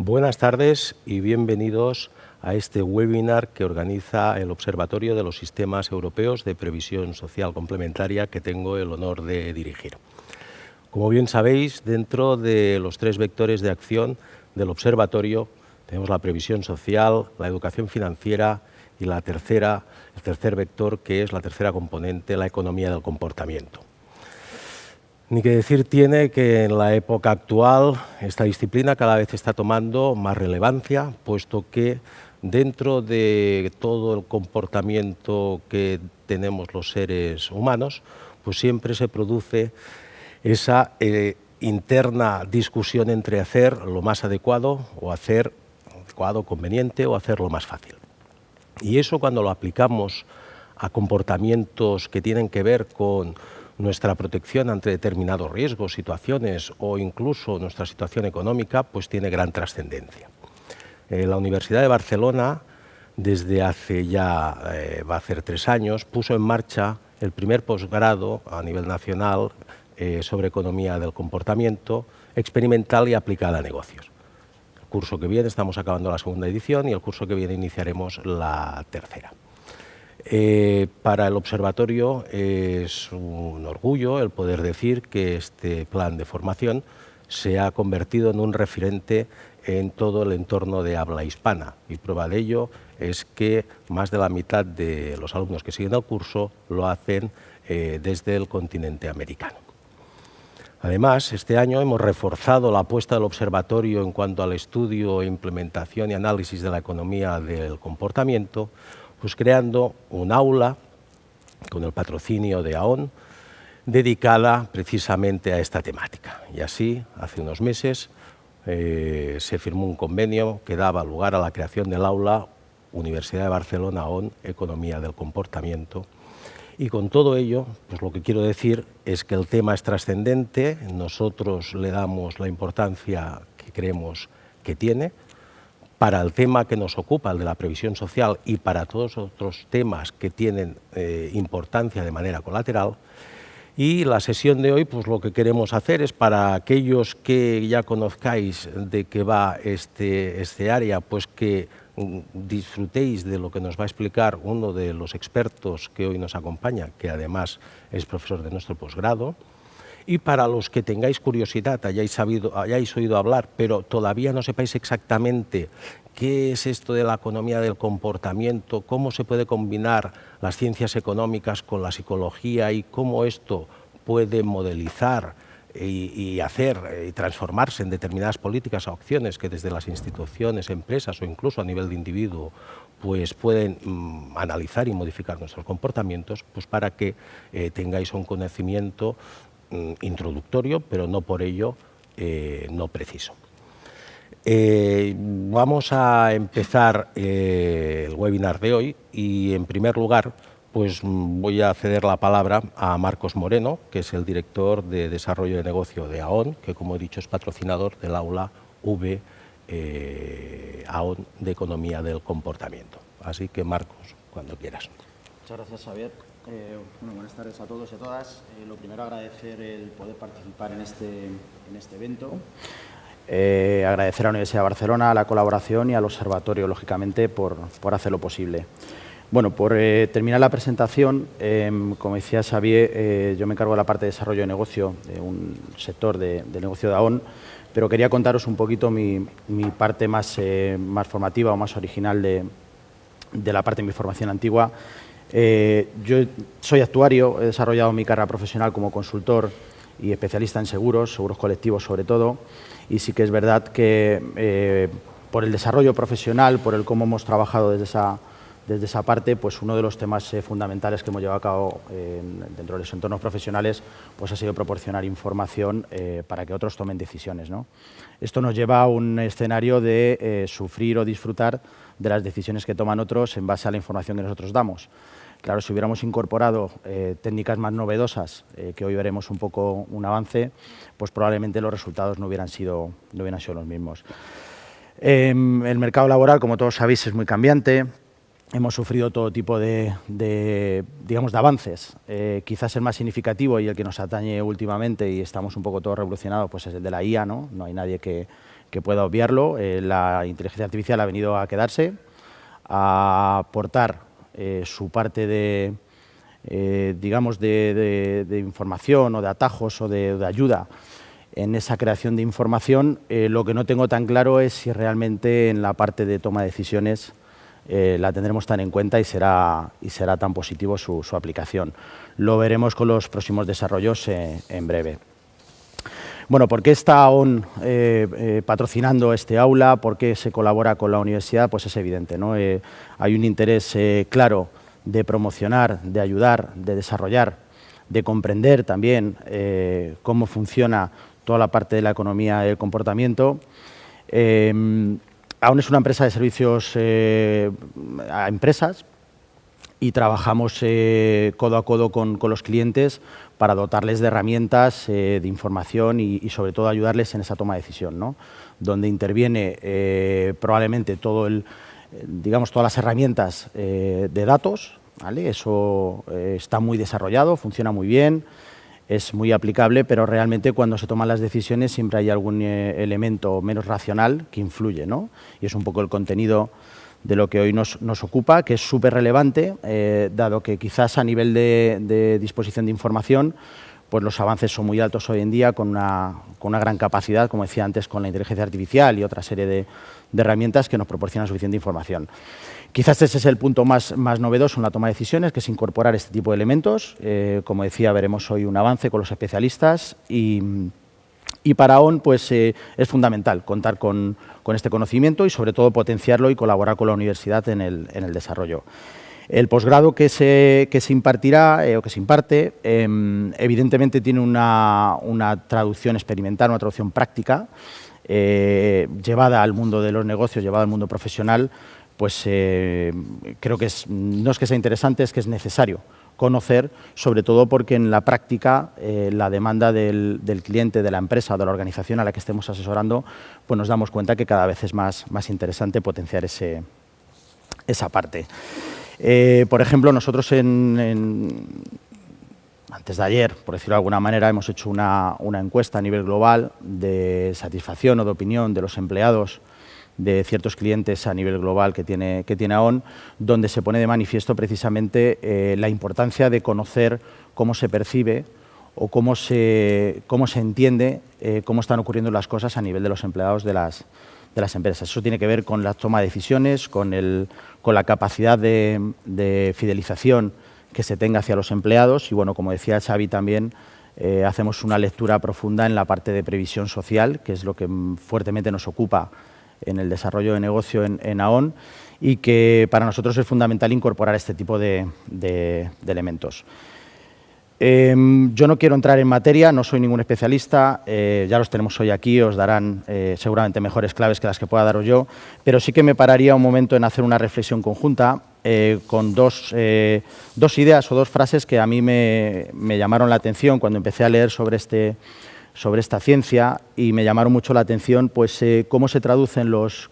Buenas tardes y bienvenidos a este webinar que organiza el Observatorio de los Sistemas Europeos de Previsión Social Complementaria que tengo el honor de dirigir. Como bien sabéis, dentro de los tres vectores de acción del Observatorio tenemos la previsión social, la educación financiera y el tercer vector, que es la tercera componente, la economía del comportamiento. Ni que decir tiene que en la época actual esta disciplina cada vez está tomando más relevancia, puesto que dentro de todo el comportamiento que tenemos los seres humanos, pues siempre se produce esa interna discusión entre hacer lo más adecuado o hacer adecuado, conveniente o hacer lo más fácil. Y eso, cuando lo aplicamos a comportamientos que tienen que ver con nuestra protección ante determinados riesgos, situaciones o incluso nuestra situación económica, pues tiene gran trascendencia. La Universidad de Barcelona, desde hace ya, va a hacer 3 años, puso en marcha el primer posgrado a nivel nacional sobre economía del comportamiento experimental y aplicada a negocios. El curso que viene, estamos acabando la segunda edición, y el curso que viene iniciaremos la tercera. Para el observatorio es un orgullo el poder decir que este plan de formación se ha convertido en un referente en todo el entorno de habla hispana, y prueba de ello es que más de la mitad de los alumnos que siguen el curso lo hacen desde el continente americano. Además, este año hemos reforzado la apuesta del observatorio en cuanto al estudio, implementación y análisis de la economía del comportamiento, pues creando un aula con el patrocinio de AON dedicada precisamente a esta temática. Y así, hace unos meses, se firmó un convenio que daba lugar a la creación del aula Universidad de Barcelona AON Economía del Comportamiento. Y con todo ello, pues lo que quiero decir es que el tema es trascendente, nosotros le damos la importancia que creemos que tiene. Para el tema que nos ocupa, el de la previsión social, y para todos los otros temas que tienen importancia de manera colateral. Y la sesión de hoy, pues lo que queremos hacer es, para aquellos que ya conozcáis de qué va este área, pues que disfrutéis de lo que nos va a explicar uno de los expertos que hoy nos acompaña, que además es profesor de nuestro posgrado. Y para los que tengáis curiosidad, hayáis oído hablar, pero todavía no sepáis exactamente qué es esto de la economía del comportamiento, cómo se puede combinar las ciencias económicas con la psicología y cómo esto puede modelizar y hacer y transformarse en determinadas políticas o acciones que desde las instituciones, empresas o incluso a nivel de individuo pues pueden analizar y modificar nuestros comportamientos, pues para que tengáis un conocimiento introductorio, pero no por ello no preciso. Vamos a empezar el webinar de hoy, y en primer lugar pues voy a ceder la palabra a Marcos Moreno, que es el director de Desarrollo de Negocio de AON, que, como he dicho, es patrocinador del aula AON de Economía del Comportamiento. Así que, Marcos, cuando quieras. Muchas gracias, Xavier. Buenas tardes a todos y a todas. Lo primero, agradecer el poder participar en este evento. Agradecer a la Universidad de Barcelona, a la colaboración, y al observatorio, lógicamente, por hacerlo posible. Bueno, por terminar la presentación, como decía Xavier, yo me encargo de la parte de desarrollo de negocio, de un sector del negocio de AON, pero quería contaros un poquito mi parte más formativa o más original de la parte de mi formación antigua. Yo soy actuario, he desarrollado mi carrera profesional como consultor y especialista en seguros colectivos sobre todo, y sí que es verdad que por el desarrollo profesional, por el cómo hemos trabajado desde esa parte, pues uno de los temas fundamentales que hemos llevado a cabo dentro de los entornos profesionales pues ha sido proporcionar información para que otros tomen decisiones, ¿no? Esto nos lleva a un escenario de sufrir o disfrutar de las decisiones que toman otros en base a la información que nosotros damos. Claro, si hubiéramos incorporado técnicas más novedosas, que hoy veremos un poco un avance, pues probablemente los resultados no hubieran sido los mismos. El mercado laboral, como todos sabéis, es muy cambiante. Hemos sufrido todo tipo de avances. Quizás el más significativo y el que nos atañe últimamente, y estamos un poco todos revolucionados, pues es el de la IA, ¿no? No hay nadie que pueda obviarlo. La inteligencia artificial ha venido a quedarse, a aportar su parte de, digamos, de información o de atajos o de ayuda en esa creación de información. Lo que no tengo tan claro es si realmente en la parte de toma de decisiones la tendremos tan en cuenta y será tan positivo su aplicación. Lo veremos con los próximos desarrollos en breve. Bueno, ¿por qué está AON patrocinando este aula? ¿Por qué se colabora con la universidad? Pues es evidente, ¿no? Hay un interés claro de promocionar, de ayudar, de desarrollar, de comprender también cómo funciona toda la parte de la economía del comportamiento. AON es una empresa de servicios a empresas y trabajamos codo a codo con los clientes para dotarles de herramientas, de información y sobre todo ayudarles en esa toma de decisión, ¿no? Donde interviene probablemente digamos, todas las herramientas de datos, ¿vale? Eso está muy desarrollado, funciona muy bien, es muy aplicable, pero realmente cuando se toman las decisiones siempre hay algún elemento menos racional que influye, ¿no? Y es un poco el contenido de lo que hoy nos ocupa, que es súper relevante, dado que quizás a nivel de disposición de información, pues los avances son muy altos hoy en día, con una gran capacidad, como decía antes, con la inteligencia artificial y otra serie de herramientas que nos proporcionan suficiente información. Quizás ese es el punto más novedoso en la toma de decisiones, que es incorporar este tipo de elementos. Como decía, veremos hoy un avance con los especialistas y para AON pues, es fundamental contar con este conocimiento y sobre todo potenciarlo y colaborar con la universidad en el desarrollo. El posgrado que se impartirá o que se imparte evidentemente tiene una traducción experimental, una traducción práctica llevada al mundo de los negocios, llevada al mundo profesional. Pues creo que no es que sea interesante, es que es necesario conocer, sobre todo porque en la práctica la demanda del cliente, de la empresa, de la organización a la que estemos asesorando, pues nos damos cuenta que cada vez es más interesante potenciar esa parte. Por ejemplo, nosotros antes de ayer, por decirlo de alguna manera, hemos hecho una encuesta a nivel global de satisfacción o de opinión de los empleados de ciertos clientes a nivel global que tiene AON, donde se pone de manifiesto precisamente la importancia de conocer cómo se percibe o cómo se entiende cómo están ocurriendo las cosas a nivel de los empleados de las empresas. Eso tiene que ver con la toma de decisiones, con la capacidad de fidelización que se tenga hacia los empleados y, bueno, como decía Xavi también, hacemos una lectura profunda en la parte de previsión social, que es lo que fuertemente nos ocupa en el desarrollo de negocio en AON y que para nosotros es fundamental incorporar este tipo de elementos. Yo no quiero entrar en materia, no soy ningún especialista, ya los tenemos hoy aquí, os darán seguramente mejores claves que las que pueda daros yo, pero sí que me pararía un momento en hacer una reflexión conjunta con dos ideas o dos frases que a mí me llamaron la atención cuando empecé a leer sobre esta ciencia y me llamaron mucho la atención pues cómo se traducen los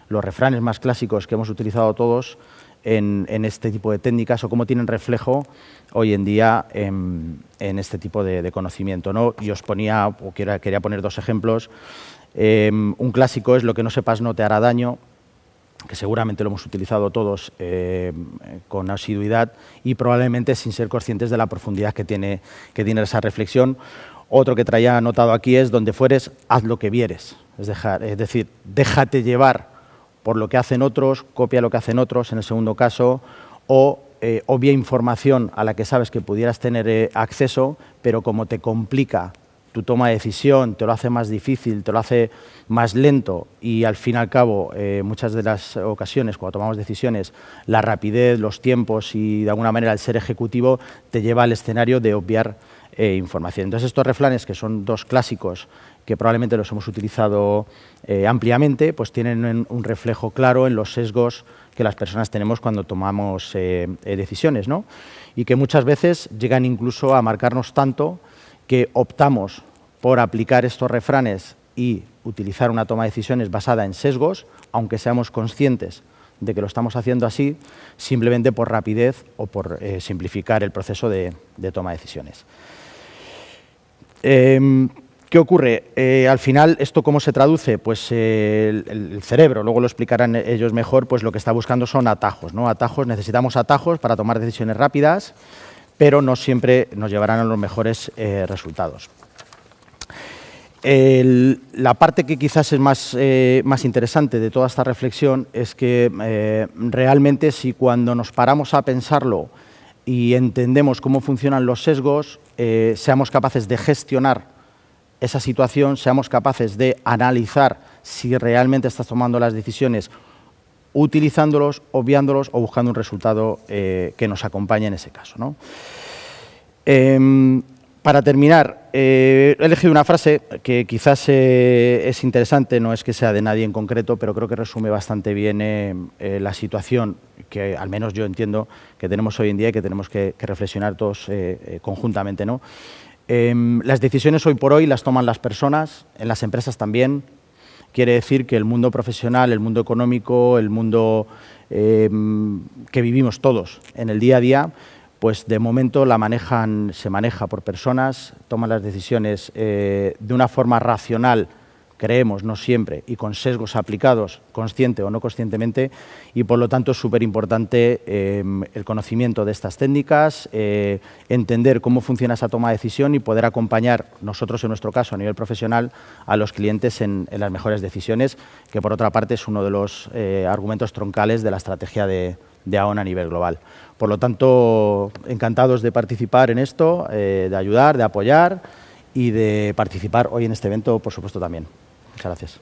refranes más clásicos que hemos utilizado todos en este tipo de técnicas o cómo tienen reflejo hoy en día en este tipo de conocimiento, ¿no? Y os ponía, o quería poner dos ejemplos. Un clásico es: lo que no sepas no te hará daño, que seguramente lo hemos utilizado todos con asiduidad y probablemente sin ser conscientes de la profundidad que tiene esa reflexión. Otro que traía anotado aquí es: donde fueres, haz lo que vieres. Es decir, déjate llevar por lo que hacen otros, copia lo que hacen otros, en el segundo caso, o obvia información a la que sabes que pudieras tener acceso, pero como te complica tu toma de decisión, te lo hace más difícil, te lo hace más lento y al fin y al cabo, muchas de las ocasiones cuando tomamos decisiones, la rapidez, los tiempos y de alguna manera el ser ejecutivo te lleva al escenario de obviar información. Entonces estos refranes, que son dos clásicos que probablemente los hemos utilizado ampliamente, pues tienen un reflejo claro en los sesgos que las personas tenemos cuando tomamos decisiones, ¿no? Y que muchas veces llegan incluso a marcarnos tanto que optamos por aplicar estos refranes y utilizar una toma de decisiones basada en sesgos, aunque seamos conscientes de que lo estamos haciendo así, simplemente por rapidez o por simplificar el proceso de toma de decisiones. ¿Qué ¿Qué ocurre? Al final, ¿esto cómo se traduce? Pues el cerebro, luego lo explicarán ellos mejor, pues lo que está buscando son atajos, ¿no? Necesitamos atajos para tomar decisiones rápidas, pero no siempre nos llevarán a los mejores resultados. La parte que quizás es más interesante de toda esta reflexión es que realmente si cuando nos paramos a pensarlo y entendemos cómo funcionan los sesgos, seamos capaces de gestionar esa situación, seamos capaces de analizar si realmente estás tomando las decisiones utilizándolos, obviándolos o buscando un resultado que nos acompañe en ese caso, ¿no? Para terminar, he elegido una frase que quizás es interesante, no es que sea de nadie en concreto, pero creo que resume bastante bien la situación que al menos yo entiendo que tenemos hoy en día y que tenemos que reflexionar todos conjuntamente, ¿no? Las decisiones hoy por hoy las toman las personas, en las empresas también. Quiere decir que el mundo profesional, el mundo económico, el mundo que vivimos todos en el día a día, pues de momento se maneja por personas, toman las decisiones de una forma racional, creemos, no siempre, y con sesgos aplicados, consciente o no conscientemente, y por lo tanto es súper importante el conocimiento de estas técnicas, entender cómo funciona esa toma de decisión y poder acompañar, nosotros en nuestro caso a nivel profesional, a los clientes en las mejores decisiones, que por otra parte es uno de los argumentos troncales de la estrategia de AON a nivel global. Por lo tanto, encantados de participar en esto, de ayudar, de apoyar y de participar hoy en este evento, por supuesto, también. Muchas gracias.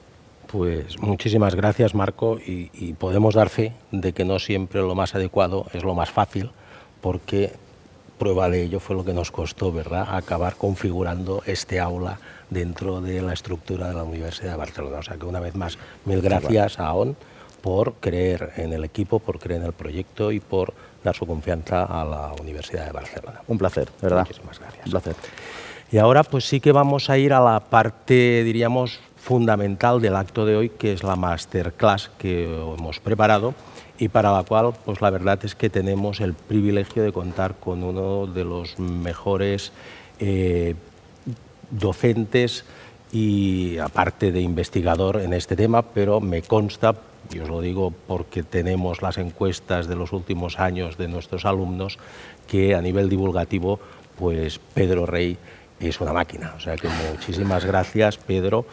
Pues muchísimas gracias, Marco, y podemos dar fe de que no siempre lo más adecuado es lo más fácil, porque prueba de ello fue lo que nos costó, ¿verdad?, acabar configurando este aula dentro de la estructura de la Universidad de Barcelona. O sea que una vez más, mil gracias a AON por creer en el equipo, por creer en el proyecto y por dar su confianza a la Universidad de Barcelona. Un placer, de verdad. Muchísimas gracias. Un placer. Y ahora pues sí que vamos a ir a la parte, diríamos, fundamental del acto de hoy, que es la masterclass que hemos preparado y para la cual, pues la verdad es que tenemos el privilegio de contar con uno de los mejores docentes y aparte de investigador en este tema, pero me consta, y os lo digo porque tenemos las encuestas de los últimos años de nuestros alumnos, que a nivel divulgativo, pues Pedro Rey es una máquina. O sea que muchísimas gracias, Pedro,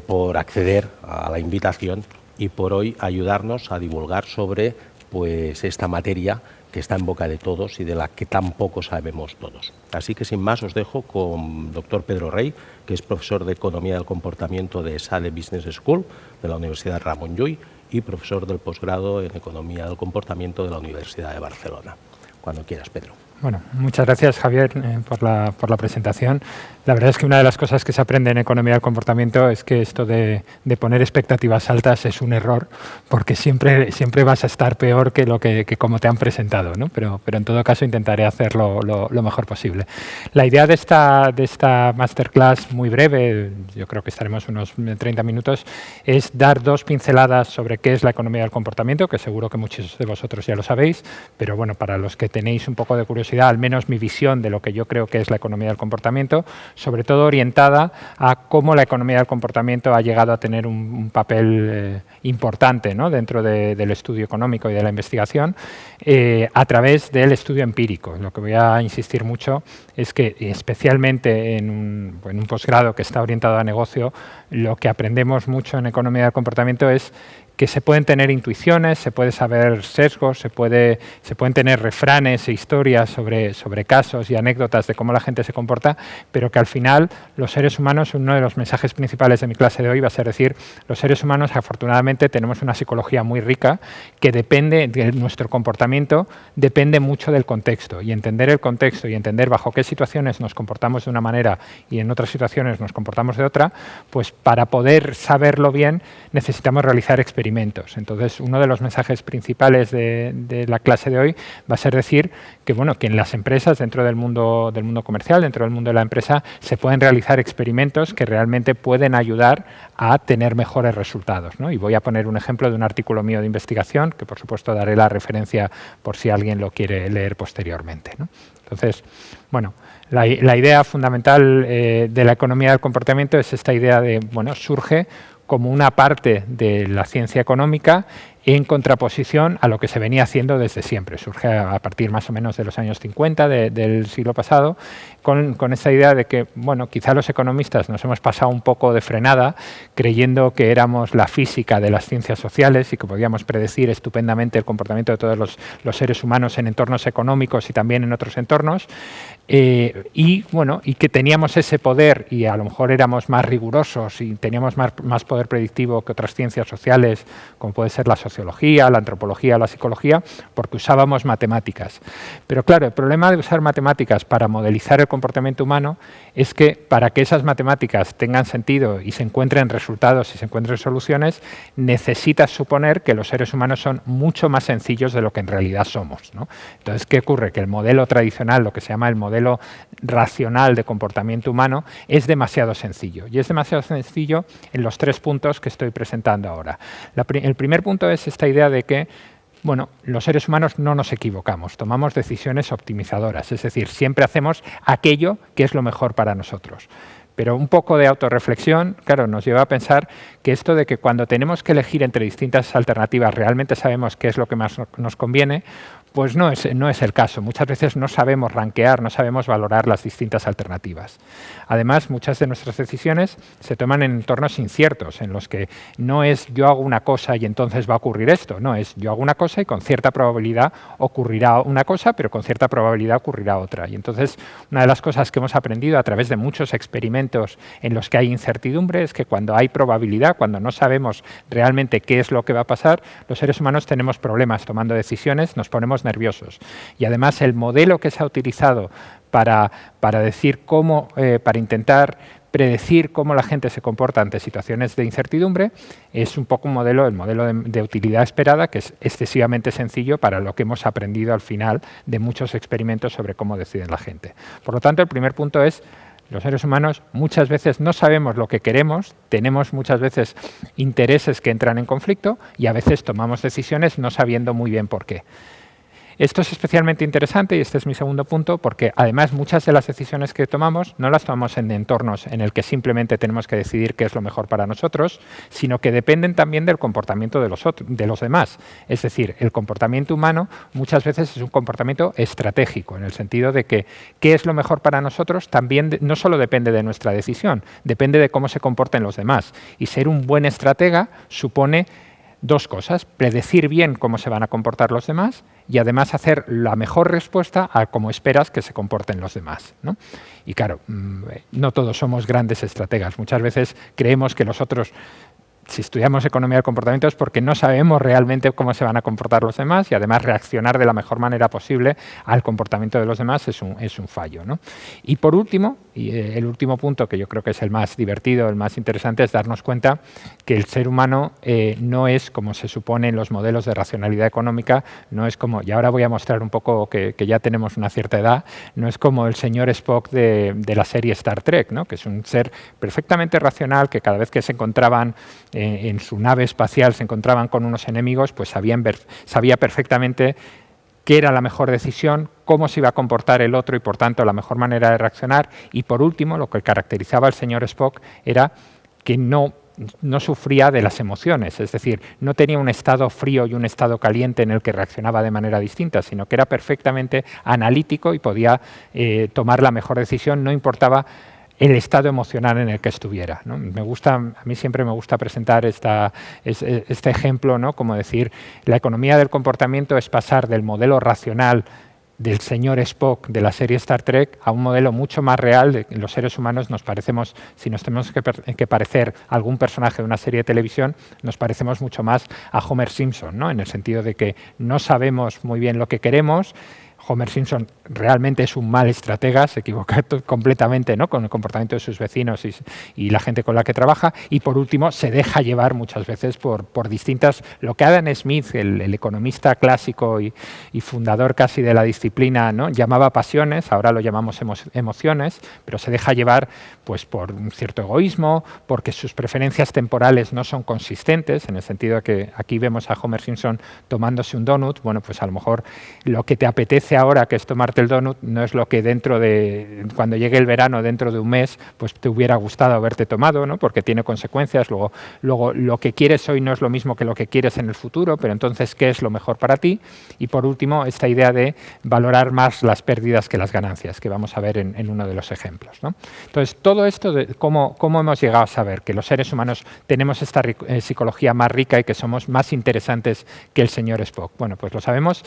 por acceder a la invitación y por hoy ayudarnos a divulgar sobre pues esta materia que está en boca de todos y de la que tampoco sabemos todos. Así que sin más os dejo con doctor Pedro Rey, que es profesor de Economía del Comportamiento de SADE Business School de la Universidad Ramon Llull y profesor del posgrado en Economía del Comportamiento de la Universidad de Barcelona. Cuando quieras, Pedro. Bueno, muchas gracias, Javier, por la presentación. La verdad es que una de las cosas que se aprende en economía del comportamiento es que esto de poner expectativas altas es un error, porque siempre vas a estar peor que lo que como te han presentado, ¿no? Pero en todo caso intentaré hacerlo lo mejor posible. La idea de esta masterclass muy breve, yo creo que estaremos unos 30 minutos, es dar dos pinceladas sobre qué es la economía del comportamiento, que seguro que muchos de vosotros ya lo sabéis, pero bueno, para los que tenéis un poco de curiosidad, al menos mi visión de lo que yo creo que es la economía del comportamiento, sobre todo orientada a cómo la economía del comportamiento ha llegado a tener un papel importante, ¿no?, dentro del estudio económico y de la investigación a través del estudio empírico. Lo que voy a insistir mucho es que, especialmente en un posgrado que está orientado a negocio, lo que aprendemos mucho en economía del comportamiento es que se pueden tener intuiciones, se puede saber sesgos, se pueden tener refranes e historias sobre casos y anécdotas de cómo la gente se comporta, pero que al final los seres humanos, uno de los mensajes principales de mi clase de hoy va a ser decir, los seres humanos afortunadamente tenemos una psicología muy rica que depende de nuestro comportamiento, depende mucho del contexto, y entender el contexto y entender bajo qué situaciones nos comportamos de una manera y en otras situaciones nos comportamos de otra, pues para poder saberlo bien necesitamos realizar experimentos. Entonces, uno de los mensajes principales de la clase de hoy va a ser decir que, bueno, que en las empresas, dentro del mundo comercial, dentro del mundo de la empresa, se pueden realizar experimentos que realmente pueden ayudar a tener mejores resultados, ¿no? Y voy a poner un ejemplo de un artículo mío de investigación, que por supuesto daré la referencia por si alguien lo quiere leer posteriormente, ¿no? Entonces, bueno, la idea fundamental de la economía del comportamiento es esta idea de, bueno, surge como una parte de la ciencia económica en contraposición a lo que se venía haciendo desde siempre. Surge a partir más o menos de los años 50 del siglo pasado, con esta idea de que, bueno, quizá los economistas nos hemos pasado un poco de frenada creyendo que éramos la física de las ciencias sociales y que podíamos predecir estupendamente el comportamiento de todos los seres humanos en entornos económicos y también en otros entornos, y que teníamos ese poder y a lo mejor éramos más rigurosos y teníamos más poder predictivo que otras ciencias sociales, como puede ser la sociología, la antropología o la psicología, porque usábamos matemáticas. Pero claro, el problema de usar matemáticas para modelizar el comportamiento humano es que para que esas matemáticas tengan sentido y se encuentren resultados y se encuentren soluciones, necesitas suponer que los seres humanos son mucho más sencillos de lo que en realidad somos, ¿no? Entonces, ¿qué ocurre? Que el modelo tradicional, lo que se llama el modelo racional de comportamiento humano, es demasiado sencillo. Y es demasiado sencillo en los 3 puntos que estoy presentando ahora. El primer punto es esta idea de que, bueno, los seres humanos no nos equivocamos, tomamos decisiones optimizadoras, es decir, siempre hacemos aquello que es lo mejor para nosotros. Pero un poco de autorreflexión, claro, nos lleva a pensar que esto de que cuando tenemos que elegir entre distintas alternativas realmente sabemos qué es lo que más nos conviene, pues no es el caso. Muchas veces no sabemos rankear, no sabemos valorar las distintas alternativas. Además, muchas de nuestras decisiones se toman en entornos inciertos, en los que no es yo hago una cosa y entonces va a ocurrir esto, no, es yo hago una cosa y con cierta probabilidad ocurrirá una cosa, pero con cierta probabilidad ocurrirá otra. Y entonces, una de las cosas que hemos aprendido a través de muchos experimentos en los que hay incertidumbre es que cuando hay probabilidad, cuando no sabemos realmente qué es lo que va a pasar, los seres humanos tenemos problemas tomando decisiones, nos ponemos nerviosos. Y además el modelo que se ha utilizado para decir cómo, para intentar predecir cómo la gente se comporta ante situaciones de incertidumbre es un poco el modelo de utilidad esperada, que es excesivamente sencillo para lo que hemos aprendido al final de muchos experimentos sobre cómo decide la gente. Por lo tanto, el primer punto es: los seres humanos muchas veces no sabemos lo que queremos, tenemos muchas veces intereses que entran en conflicto y a veces tomamos decisiones no sabiendo muy bien por qué. Esto es especialmente interesante, y este es mi segundo punto, porque además muchas de las decisiones que tomamos no las tomamos en entornos en el que simplemente tenemos que decidir qué es lo mejor para nosotros, sino que dependen también del comportamiento de los demás. Es decir, el comportamiento humano muchas veces es un comportamiento estratégico, en el sentido de que qué es lo mejor para nosotros también no solo depende de nuestra decisión, depende de cómo se comporten los demás. Y ser un buen estratega supone 2 cosas: predecir bien cómo se van a comportar los demás y además hacer la mejor respuesta a cómo esperas que se comporten los demás, ¿no? Y claro, no todos somos grandes estrategas. Muchas veces creemos que los otros, si estudiamos economía del comportamiento, es porque no sabemos realmente cómo se van a comportar los demás, y además reaccionar de la mejor manera posible al comportamiento de los demás es un fallo, ¿no? Y por último, y el último punto, que yo creo que es el más divertido, el más interesante, es darnos cuenta que el ser humano no es como se supone en los modelos de racionalidad económica, no es como, y ahora voy a mostrar un poco que ya tenemos una cierta edad, no es como el señor Spock de la serie Star Trek, ¿no? Que es un ser perfectamente racional, que cada vez que se encontraban en su nave espacial se encontraban con unos enemigos, pues sabía perfectamente qué era la mejor decisión, cómo se iba a comportar el otro y, por tanto, la mejor manera de reaccionar. Y, por último, lo que caracterizaba al señor Spock era que no sufría de las emociones, es decir, no tenía un estado frío y un estado caliente en el que reaccionaba de manera distinta, sino que era perfectamente analítico y podía tomar la mejor decisión, no importaba el estado emocional en el que estuviera, ¿no? A mí siempre me gusta presentar este ejemplo, ¿no? Como decir, la economía del comportamiento es pasar del modelo racional del señor Spock de la serie Star Trek a un modelo mucho más real de que los seres humanos nos parecemos, si nos tenemos que parecer a algún personaje de una serie de televisión, nos parecemos mucho más a Homer Simpson, ¿no? En el sentido de que no sabemos muy bien lo que queremos. Homer Simpson realmente es un mal estratega, se equivoca completamente, ¿no? Con el comportamiento de sus vecinos y la gente con la que trabaja. Y por último, se deja llevar muchas veces por distintas, lo que Adam Smith, el economista clásico y fundador casi de la disciplina, ¿no? Llamaba pasiones, ahora lo llamamos emociones, pero se deja llevar pues por un cierto egoísmo, porque sus preferencias temporales no son consistentes, en el sentido de que aquí vemos a Homer Simpson tomándose un donut. Bueno, pues a lo mejor lo que te apetece ahora, que es tomarte tomarte el donut no es lo que cuando llegue el verano dentro de un mes, pues te hubiera gustado haberte tomado, ¿no? Porque tiene consecuencias. Luego lo que quieres hoy no es lo mismo que lo que quieres en el futuro, pero entonces, ¿qué es lo mejor para ti? Y por último, esta idea de valorar más las pérdidas que las ganancias, que vamos a ver en uno de los ejemplos, ¿no? Entonces, todo esto, ¿cómo hemos llegado a saber que los seres humanos tenemos esta psicología más rica y que somos más interesantes que el señor Spock? Bueno, pues lo sabemos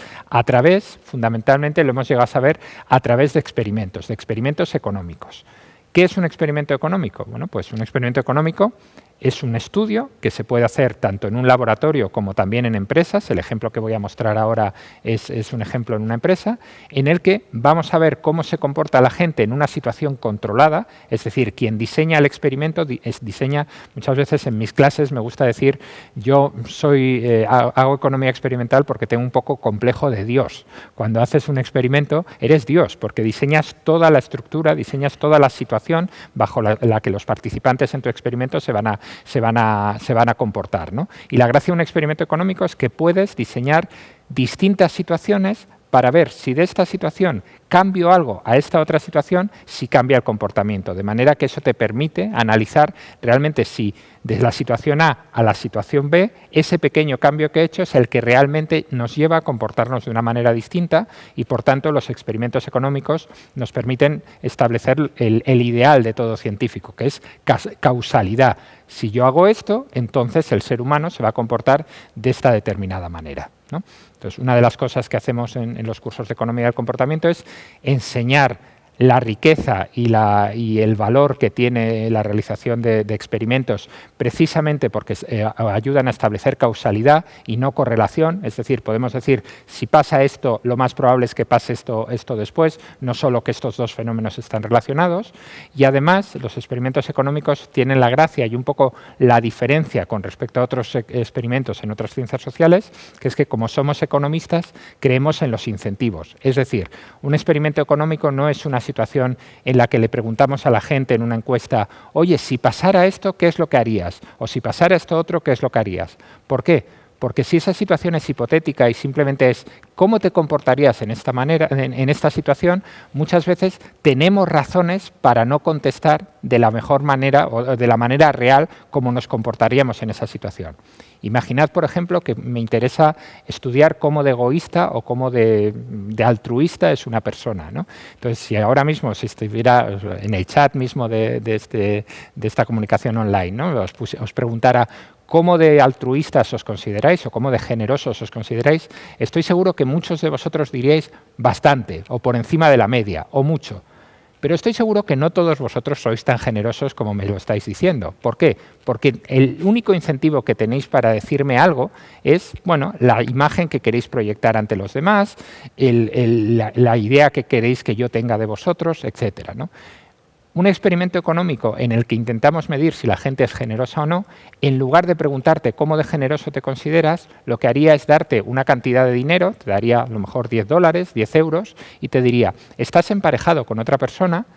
fundamentalmente lo hemos llegado a saber a través de experimentos económicos. ¿Qué es un experimento económico? Bueno, pues un experimento económico es un estudio que se puede hacer tanto en un laboratorio como también en empresas. El ejemplo que voy a mostrar ahora es un ejemplo en una empresa, en el que vamos a ver cómo se comporta la gente en una situación controlada, es decir, quien diseña el experimento diseña, muchas veces en mis clases me gusta decir, yo hago economía experimental porque tengo un poco complejo de Dios. Cuando haces un experimento eres Dios, porque diseñas toda la estructura, diseñas toda la situación bajo la que los participantes en tu experimento se van a comportar, ¿no? Y la gracia de un experimento económico es que puedes diseñar distintas situaciones para ver si de esta situación cambio algo a esta otra situación, si cambia el comportamiento. De manera que eso te permite analizar realmente si de la situación A a la situación B, ese pequeño cambio que he hecho es el que realmente nos lleva a comportarnos de una manera distinta y, por tanto, los experimentos económicos nos permiten establecer el ideal de todo científico, que es causalidad. Si yo hago esto, entonces el ser humano se va a comportar de esta determinada manera, ¿no? Entonces, una de las cosas que hacemos en los cursos de Economía del Comportamiento es enseñar la riqueza y el valor que tiene la realización de experimentos, precisamente porque ayudan a establecer causalidad y no correlación. Es decir, podemos decir, si pasa esto, lo más probable es que pase esto después, no solo que estos dos fenómenos están relacionados. Y además, los experimentos económicos tienen la gracia y un poco la diferencia con respecto a otros experimentos en otras ciencias sociales, que es que como somos economistas, creemos en los incentivos. Es decir, un experimento económico no es una situación en la que le preguntamos a la gente en una encuesta, oye, si pasara esto, ¿qué es lo que harías? O si pasara esto otro, ¿qué es lo que harías? ¿Por qué? Porque si esa situación es hipotética y simplemente es cómo te comportarías en esta situación, muchas veces tenemos razones para no contestar de la mejor manera o de la manera real como nos comportaríamos en esa situación. Imaginad, por ejemplo, que me interesa estudiar cómo de egoísta o cómo de altruista es una persona, ¿no? Entonces, si ahora mismo se estuviera en el chat mismo de esta comunicación online, ¿no? os preguntara cómo de altruistas os consideráis o cómo de generosos os consideráis, estoy seguro que muchos de vosotros diríais bastante o por encima de la media o mucho. Pero estoy seguro que no todos vosotros sois tan generosos como me lo estáis diciendo. ¿Por qué? Porque el único incentivo que tenéis para decirme algo es, bueno, la imagen que queréis proyectar ante los demás, la idea que queréis que yo tenga de vosotros, etcétera, ¿no? Un experimento económico en el que intentamos medir si la gente es generosa o no, en lugar de preguntarte cómo de generoso te consideras, lo que haría es darte una cantidad de dinero, te daría a lo mejor $10, 10 euros, y te diría, estás emparejado con otra persona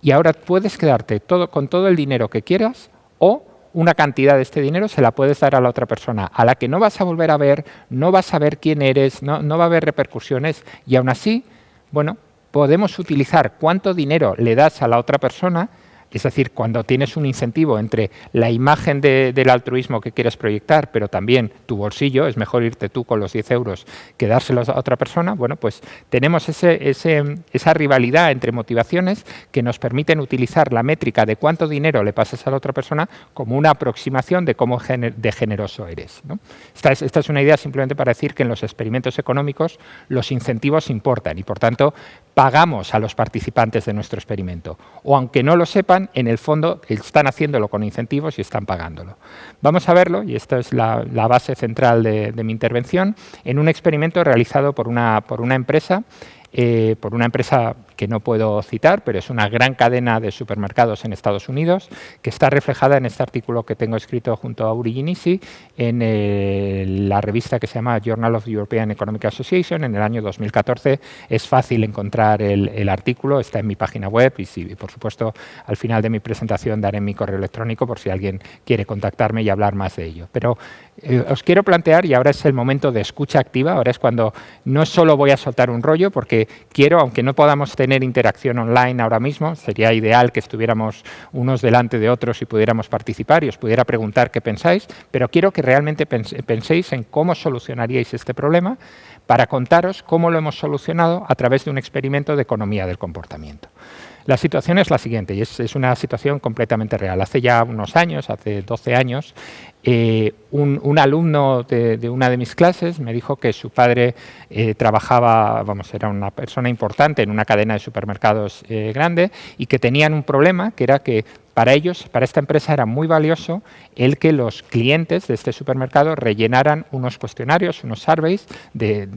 y ahora puedes quedarte con todo el dinero que quieras o una cantidad de este dinero se la puedes dar a la otra persona, a la que no vas a volver a ver, no vas a ver quién eres, no va a haber repercusiones y aún así, bueno, podemos utilizar cuánto dinero le das a la otra persona, es decir, cuando tienes un incentivo entre la imagen del altruismo que quieres proyectar, pero también tu bolsillo, es mejor irte tú con los 10 euros que dárselos a otra persona, bueno, pues tenemos esa rivalidad entre motivaciones que nos permiten utilizar la métrica de cuánto dinero le pasas a la otra persona como una aproximación de cómo de generoso eres, ¿no? Esta es una idea simplemente para decir que en los experimentos económicos los incentivos importan y, por tanto, pagamos a los participantes de nuestro experimento. O aunque no lo sepan, en el fondo están haciéndolo con incentivos y están pagándolo. Vamos a verlo, y esta es la base central de mi intervención, en un experimento realizado por una empresa que no puedo citar, pero es una gran cadena de supermercados en Estados Unidos, que está reflejada en este artículo que tengo escrito junto a Uri Ginisi en la revista que se llama Journal of the European Economic Association en el año 2014. Es fácil encontrar el artículo, está en mi página web y, por supuesto, al final de mi presentación daré mi correo electrónico por si alguien quiere contactarme y hablar más de ello. Pero os quiero plantear, y ahora es el momento de escucha activa, ahora es cuando no solo voy a soltar un rollo, porque porque quiero, aunque no podamos tener interacción online ahora mismo, sería ideal que estuviéramos unos delante de otros y pudiéramos participar y os pudiera preguntar qué pensáis, pero quiero que realmente penséis en cómo solucionaríais este problema para contaros cómo lo hemos solucionado a través de un experimento de economía del comportamiento. La situación es la siguiente, y es una situación completamente real. Hace ya unos años, hace 12 años, un alumno de una de mis clases me dijo que su padre trabajaba, era una persona importante en una cadena de supermercados grande y que tenían un problema, que era que para ellos, para esta empresa, era muy valioso el que los clientes de este supermercado rellenaran unos cuestionarios, unos surveys de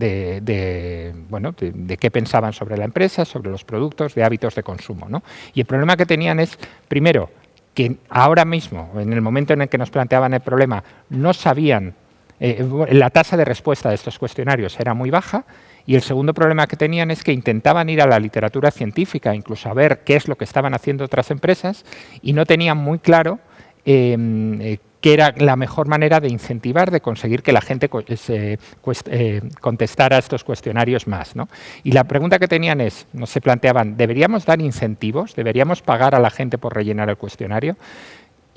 qué pensaban sobre la empresa, sobre los productos, de hábitos de consumo, ¿no? Y el problema que tenían es, primero, que ahora mismo, en el momento en el que nos planteaban el problema, no sabían, la tasa de respuesta de estos cuestionarios era muy baja. Y el segundo problema que tenían es que intentaban ir a la literatura científica, incluso a ver qué es lo que estaban haciendo otras empresas, y no tenían muy claro qué era la mejor manera de incentivar, de conseguir que la gente contestara estos cuestionarios más, ¿no? Y la pregunta que tenían es, no se planteaban, ¿deberíamos dar incentivos? ¿Deberíamos pagar a la gente por rellenar el cuestionario?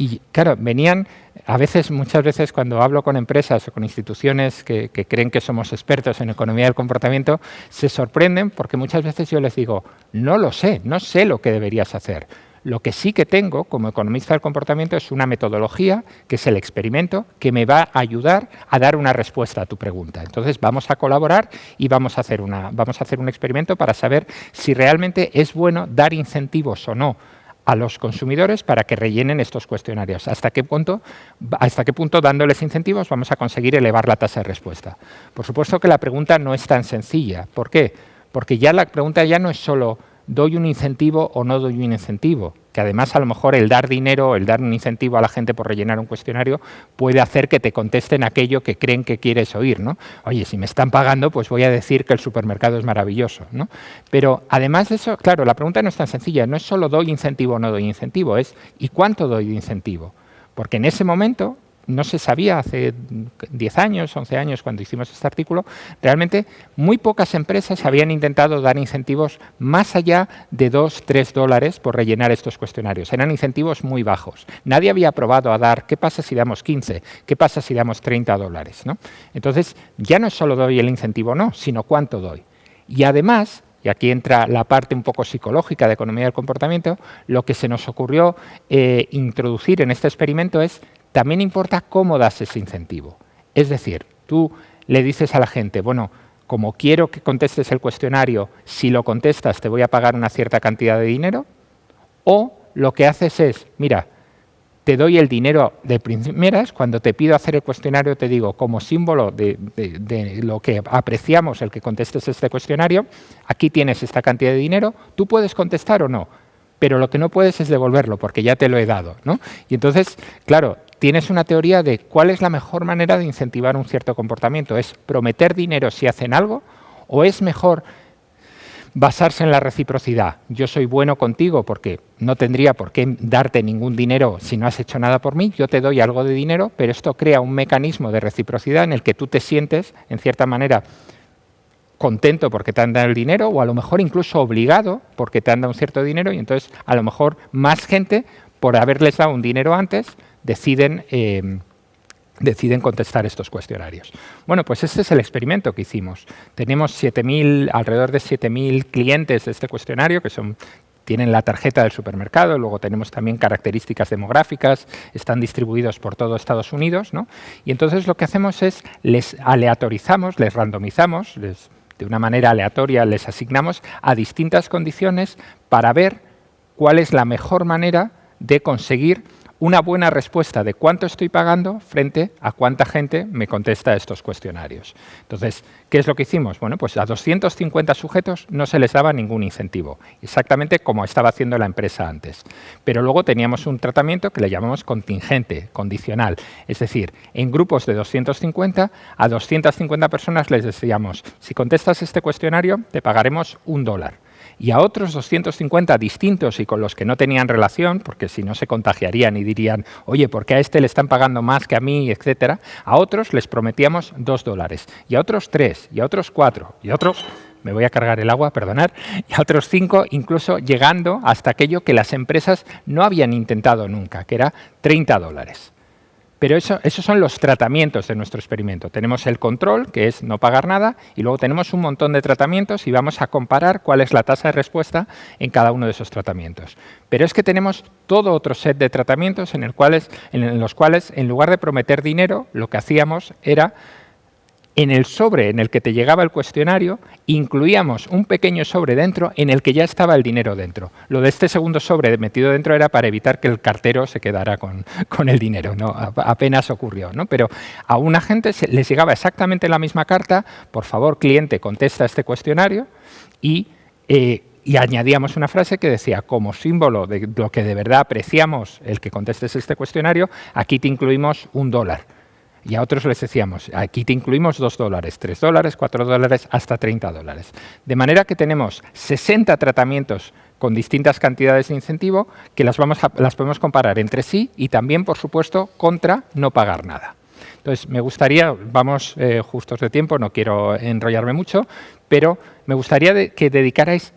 Y claro, muchas veces cuando hablo con empresas o con instituciones que creen que somos expertos en economía del comportamiento, se sorprenden porque muchas veces yo les digo, no lo sé, no sé lo que deberías hacer. Lo que sí que tengo como economista del comportamiento es una metodología, que es el experimento, que me va a ayudar a dar una respuesta a tu pregunta. Entonces vamos a colaborar y vamos a hacer un experimento para saber si realmente es bueno dar incentivos o no a los consumidores para que rellenen estos cuestionarios. ¿Hasta qué punto dándoles incentivos vamos a conseguir elevar la tasa de respuesta? Por supuesto que la pregunta no es tan sencilla. ¿Por qué? Porque ya la pregunta ya no es solo ¿doy un incentivo o no doy un incentivo? Que además a lo mejor el dar dinero, el dar un incentivo a la gente por rellenar un cuestionario puede hacer que te contesten aquello que creen que quieres oír, ¿no? Oye, si me están pagando, pues voy a decir que el supermercado es maravilloso, ¿no? Pero además de eso, claro, la pregunta no es tan sencilla, no es solo doy incentivo o no doy incentivo, es ¿y cuánto doy de incentivo? Porque en ese momento no se sabía, hace 10 años, 11 años, cuando hicimos este artículo, realmente muy pocas empresas habían intentado dar incentivos más allá de $2–3 por rellenar estos cuestionarios. Eran incentivos muy bajos. Nadie había probado a dar, ¿qué pasa si damos 15? ¿Qué pasa si damos $30? ¿No? Entonces, ya no es solo doy el incentivo o no, sino cuánto doy. Y además, y aquí entra la parte un poco psicológica de economía del comportamiento, lo que se nos ocurrió introducir en este experimento es también importa cómo das ese incentivo. Es decir, tú le dices a la gente, bueno, como quiero que contestes el cuestionario, si lo contestas te voy a pagar una cierta cantidad de dinero, o lo que haces es, mira, te doy el dinero de primeras, cuando te pido hacer el cuestionario te digo, como símbolo de lo que apreciamos el que contestes este cuestionario, aquí tienes esta cantidad de dinero, tú puedes contestar o no, pero lo que no puedes es devolverlo porque ya te lo he dado, ¿no? Y entonces, claro, tienes una teoría de cuál es la mejor manera de incentivar un cierto comportamiento. ¿Es prometer dinero si hacen algo o es mejor basarse en la reciprocidad? Yo soy bueno contigo porque no tendría por qué darte ningún dinero si no has hecho nada por mí, yo te doy algo de dinero, pero esto crea un mecanismo de reciprocidad en el que tú te sientes, en cierta manera, contento porque te han dado el dinero o a lo mejor incluso obligado porque te han dado un cierto dinero y entonces a lo mejor más gente, por haberles dado un dinero antes, deciden contestar estos cuestionarios. Bueno, pues este es el experimento que hicimos. Tenemos alrededor de 7.000 clientes de este cuestionario que tienen la tarjeta del supermercado, luego tenemos también características demográficas, están distribuidos por todo Estados Unidos, ¿no? Y entonces lo que hacemos es les aleatorizamos, les randomizamos, de una manera aleatoria les asignamos a distintas condiciones para ver cuál es la mejor manera de conseguir una buena respuesta de cuánto estoy pagando frente a cuánta gente me contesta estos cuestionarios. Entonces, ¿qué es lo que hicimos? Bueno, pues a 250 sujetos no se les daba ningún incentivo, exactamente como estaba haciendo la empresa antes. Pero luego teníamos un tratamiento que le llamamos contingente, condicional. Es decir, en grupos de 250, a 250 personas les decíamos, si contestas este cuestionario, te pagaremos $1. Y a otros 250 distintos y con los que no tenían relación, porque si no se contagiarían y dirían, oye, ¿por qué a este le están pagando más que a mí, etcétera? A otros les prometíamos $2, y a otros 3, y a otros 4, y a otros me voy a cargar el agua, perdonad, y a otros 5 incluso llegando hasta aquello que las empresas no habían intentado nunca, que era $30. Pero esos son los tratamientos de nuestro experimento. Tenemos el control, que es no pagar nada, y luego tenemos un montón de tratamientos y vamos a comparar cuál es la tasa de respuesta en cada uno de esos tratamientos. Pero es que tenemos todo otro set de tratamientos en los cuales, en lugar de prometer dinero, lo que hacíamos era, en el sobre en el que te llegaba el cuestionario, incluíamos un pequeño sobre dentro en el que ya estaba el dinero dentro. Lo de este segundo sobre metido dentro era para evitar que el cartero se quedara con el dinero, ¿no? Apenas ocurrió, ¿no? Pero a una gente les llegaba exactamente la misma carta: por favor, cliente, contesta este cuestionario, y añadíamos una frase que decía: como símbolo de lo que de verdad apreciamos el que contestes este cuestionario, aquí te incluimos $1. Y a otros les decíamos: aquí te incluimos $2, $3, $4, hasta $30. De manera que tenemos 60 tratamientos con distintas cantidades de incentivo que las podemos comparar entre sí y también, por supuesto, contra no pagar nada. Entonces, me gustaría, vamos justos de tiempo, no quiero enrollarme mucho, pero me gustaría que dedicarais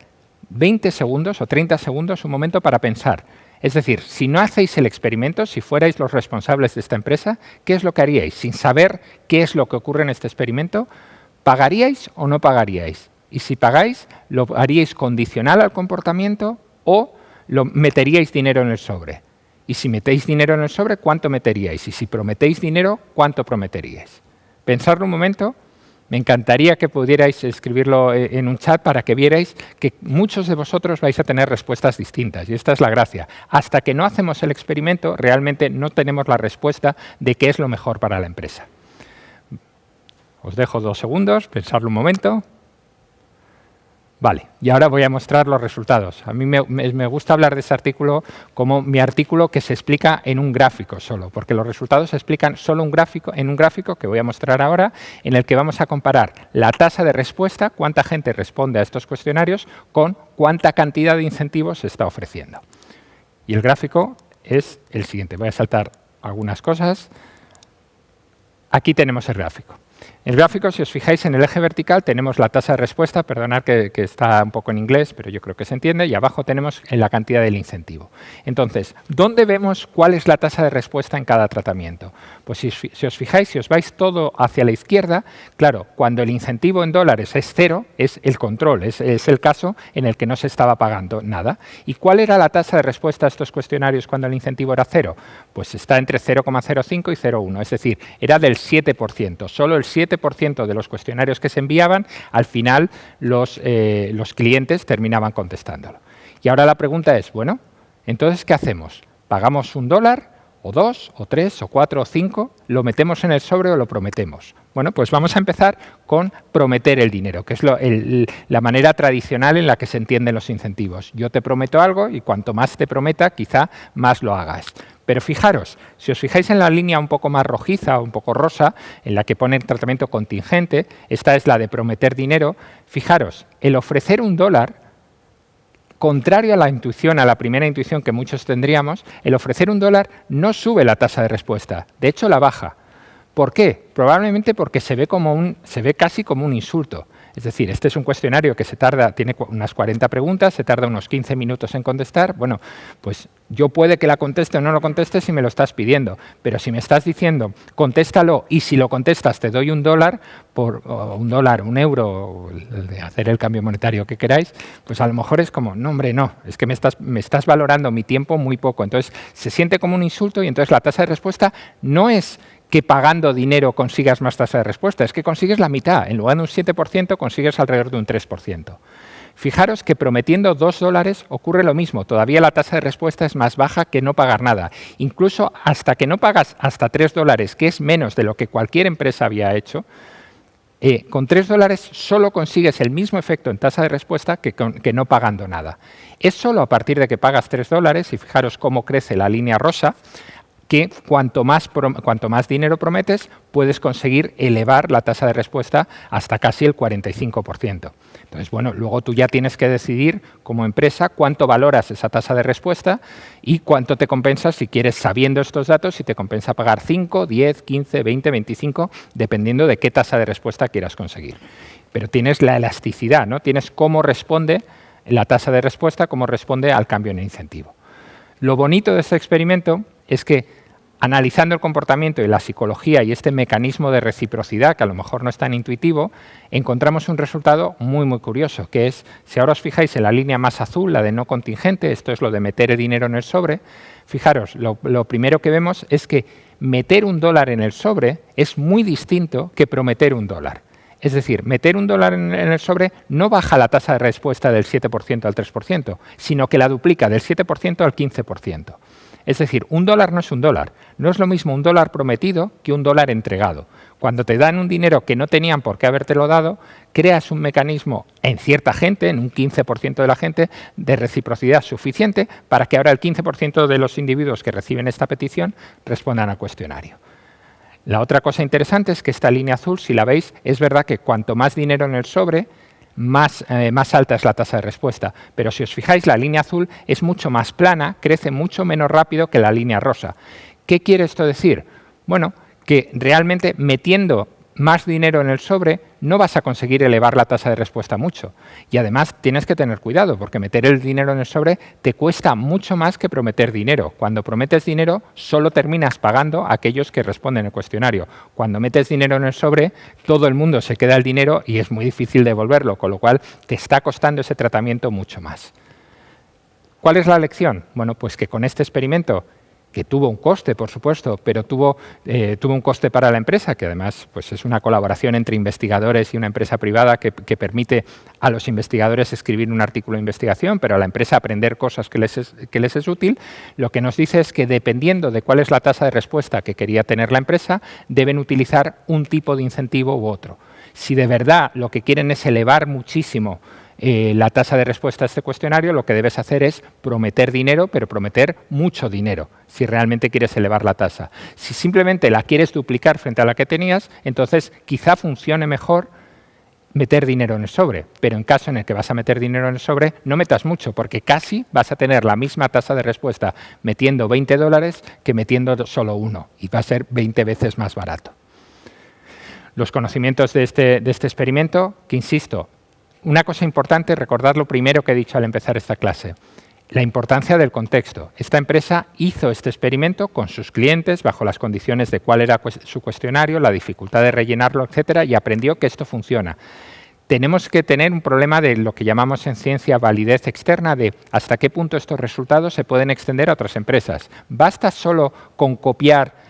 20 segundos o 30 segundos, un momento, para pensar. Es decir, si no hacéis el experimento, si fuerais los responsables de esta empresa, ¿qué es lo que haríais? Sin saber qué es lo que ocurre en este experimento, ¿pagaríais o no pagaríais? Y si pagáis, ¿lo haríais condicional al comportamiento o lo meteríais dinero en el sobre? Y si metéis dinero en el sobre, ¿cuánto meteríais? Y si prometéis dinero, ¿cuánto prometeríais? Pensadlo un momento. Me encantaría que pudierais escribirlo en un chat para que vierais que muchos de vosotros vais a tener respuestas distintas. Y esta es la gracia. Hasta que no hacemos el experimento, realmente no tenemos la respuesta de qué es lo mejor para la empresa. Os dejo 2 segundos, pensadlo un momento. Vale, y ahora voy a mostrar los resultados. A mí me gusta hablar de este artículo como mi artículo que se explica en un gráfico solo, porque los resultados se explican solo en un gráfico que voy a mostrar ahora, en el que vamos a comparar la tasa de respuesta, cuánta gente responde a estos cuestionarios, con cuánta cantidad de incentivos se está ofreciendo. Y el gráfico es el siguiente. Voy a saltar algunas cosas. Aquí tenemos el gráfico. En el gráfico, si os fijáis, en el eje vertical tenemos la tasa de respuesta, perdonad que está un poco en inglés, pero yo creo que se entiende, y abajo tenemos la cantidad del incentivo. Entonces, ¿dónde vemos cuál es la tasa de respuesta en cada tratamiento? Pues si os fijáis, si os vais todo hacia la izquierda, claro, cuando el incentivo en dólares es 0, es el control, es el caso en el que no se estaba pagando nada. ¿Y cuál era la tasa de respuesta a estos cuestionarios cuando el incentivo era 0? Pues está entre 0,05 y 0,1, es decir, era del 7%, solo el 7% de los cuestionarios que se enviaban, al final los clientes terminaban contestándolo. Y ahora la pregunta es, bueno, entonces, ¿qué hacemos? ¿Pagamos $1, o 2, o 3, o 4, o 5? ¿Lo metemos en el sobre o lo prometemos? Bueno, pues vamos a empezar con prometer el dinero, que es la manera tradicional en la que se entienden los incentivos. Yo te prometo algo y cuanto más te prometa, quizá más lo hagas. Pero fijaros, si os fijáis en la línea un poco más rojiza o un poco rosa, en la que pone el tratamiento contingente, esta es la de prometer dinero, fijaros, el ofrecer $1, contrario a la intuición, a la primera intuición que muchos tendríamos, el ofrecer $1 no sube la tasa de respuesta, de hecho la baja. ¿Por qué? Probablemente porque se ve casi como un insulto. Es decir, este es un cuestionario que tiene unas 40 preguntas, se tarda unos 15 minutos en contestar. Bueno, pues yo puede que la conteste o no lo conteste si me lo estás pidiendo, pero si me estás diciendo, contéstalo, y si lo contestas te doy $1, un euro, de hacer el cambio monetario que queráis, pues a lo mejor es como, no hombre, no, es que me estás valorando mi tiempo muy poco. Entonces se siente como un insulto y entonces la tasa de respuesta no es que pagando dinero consigas más tasa de respuesta, es que consigues la mitad. En lugar de un 7%, consigues alrededor de un 3%. Fijaros que prometiendo $2 ocurre lo mismo. Todavía la tasa de respuesta es más baja que no pagar nada. Incluso hasta que no pagas hasta $3, que es menos de lo que cualquier empresa había hecho, con $3 solo consigues el mismo efecto en tasa de respuesta que no pagando nada. Es solo a partir de que pagas $3, y fijaros cómo crece la línea rosa, que cuanto más dinero prometes, puedes conseguir elevar la tasa de respuesta hasta casi el 45%. Entonces, bueno, luego tú ya tienes que decidir como empresa cuánto valoras esa tasa de respuesta y cuánto te compensa, si quieres, sabiendo estos datos, si te compensa pagar 5, 10, 15, 20, 25, dependiendo de qué tasa de respuesta quieras conseguir. pero tienes la elasticidad, ¿no? Tienes cómo responde la tasa de respuesta, cómo responde al cambio en el incentivo. Lo bonito de este experimento es que, analizando el comportamiento y la psicología y este mecanismo de reciprocidad, que a lo mejor no es tan intuitivo, encontramos un resultado muy, muy curioso, que es, si ahora os fijáis en la línea más azul, la de no contingente, esto es lo de meter el dinero en el sobre, fijaros, lo primero que vemos es que meter $1 en el sobre es muy distinto que prometer $1. Es decir, meter $1 en el sobre no baja la tasa de respuesta del 7% al 3%, sino que la duplica del 7% al 15%. Es decir, $1 no es $1. No es lo mismo $1 prometido que $1 entregado. Cuando te dan un dinero que no tenían por qué habértelo dado, creas un mecanismo en cierta gente, en un 15% de la gente, de reciprocidad suficiente para que ahora el 15% de los individuos que reciben esta petición respondan al cuestionario. La otra cosa interesante es que esta línea azul, si la veis, es verdad que cuanto más dinero en el sobre, más alta es la tasa de respuesta. Pero si os fijáis, la línea azul es mucho más plana, crece mucho menos rápido que la línea rosa. ¿Qué quiere esto decir? Bueno, que realmente metiendo más dinero en el sobre no vas a conseguir elevar la tasa de respuesta mucho. Y además tienes que tener cuidado, porque meter el dinero en el sobre te cuesta mucho más que prometer dinero. Cuando prometes dinero, solo terminas pagando a aquellos que responden el cuestionario. Cuando metes dinero en el sobre, todo el mundo se queda el dinero y es muy difícil devolverlo, con lo cual te está costando ese tratamiento mucho más. ¿Cuál es la lección? Bueno, pues que con este experimento, que tuvo un coste, por supuesto, pero tuvo un coste para la empresa, que además pues es una colaboración entre investigadores y una empresa privada que permite a los investigadores escribir un artículo de investigación, pero a la empresa aprender cosas que les es útil. Lo que nos dice es que dependiendo de cuál es la tasa de respuesta que quería tener la empresa, deben utilizar un tipo de incentivo u otro. Si de verdad lo que quieren es elevar muchísimo la tasa de respuesta a este cuestionario, lo que debes hacer es prometer dinero, pero prometer mucho dinero, si realmente quieres elevar la tasa. Si simplemente la quieres duplicar frente a la que tenías, entonces quizá funcione mejor meter dinero en el sobre, pero en caso en el que vas a meter dinero en el sobre, no metas mucho, porque casi vas a tener la misma tasa de respuesta metiendo $20 que metiendo solo uno, y va a ser 20 veces más barato. Los conocimientos de este experimento, que insisto, una cosa importante, recordar lo primero que he dicho al empezar esta clase, la importancia del contexto. Esta empresa hizo este experimento con sus clientes bajo las condiciones de cuál era su cuestionario, la dificultad de rellenarlo, etcétera, y aprendió que esto funciona. Tenemos que tener un problema de lo que llamamos en ciencia validez externa, de hasta qué punto estos resultados se pueden extender a otras empresas. ¿Basta solo con copiar?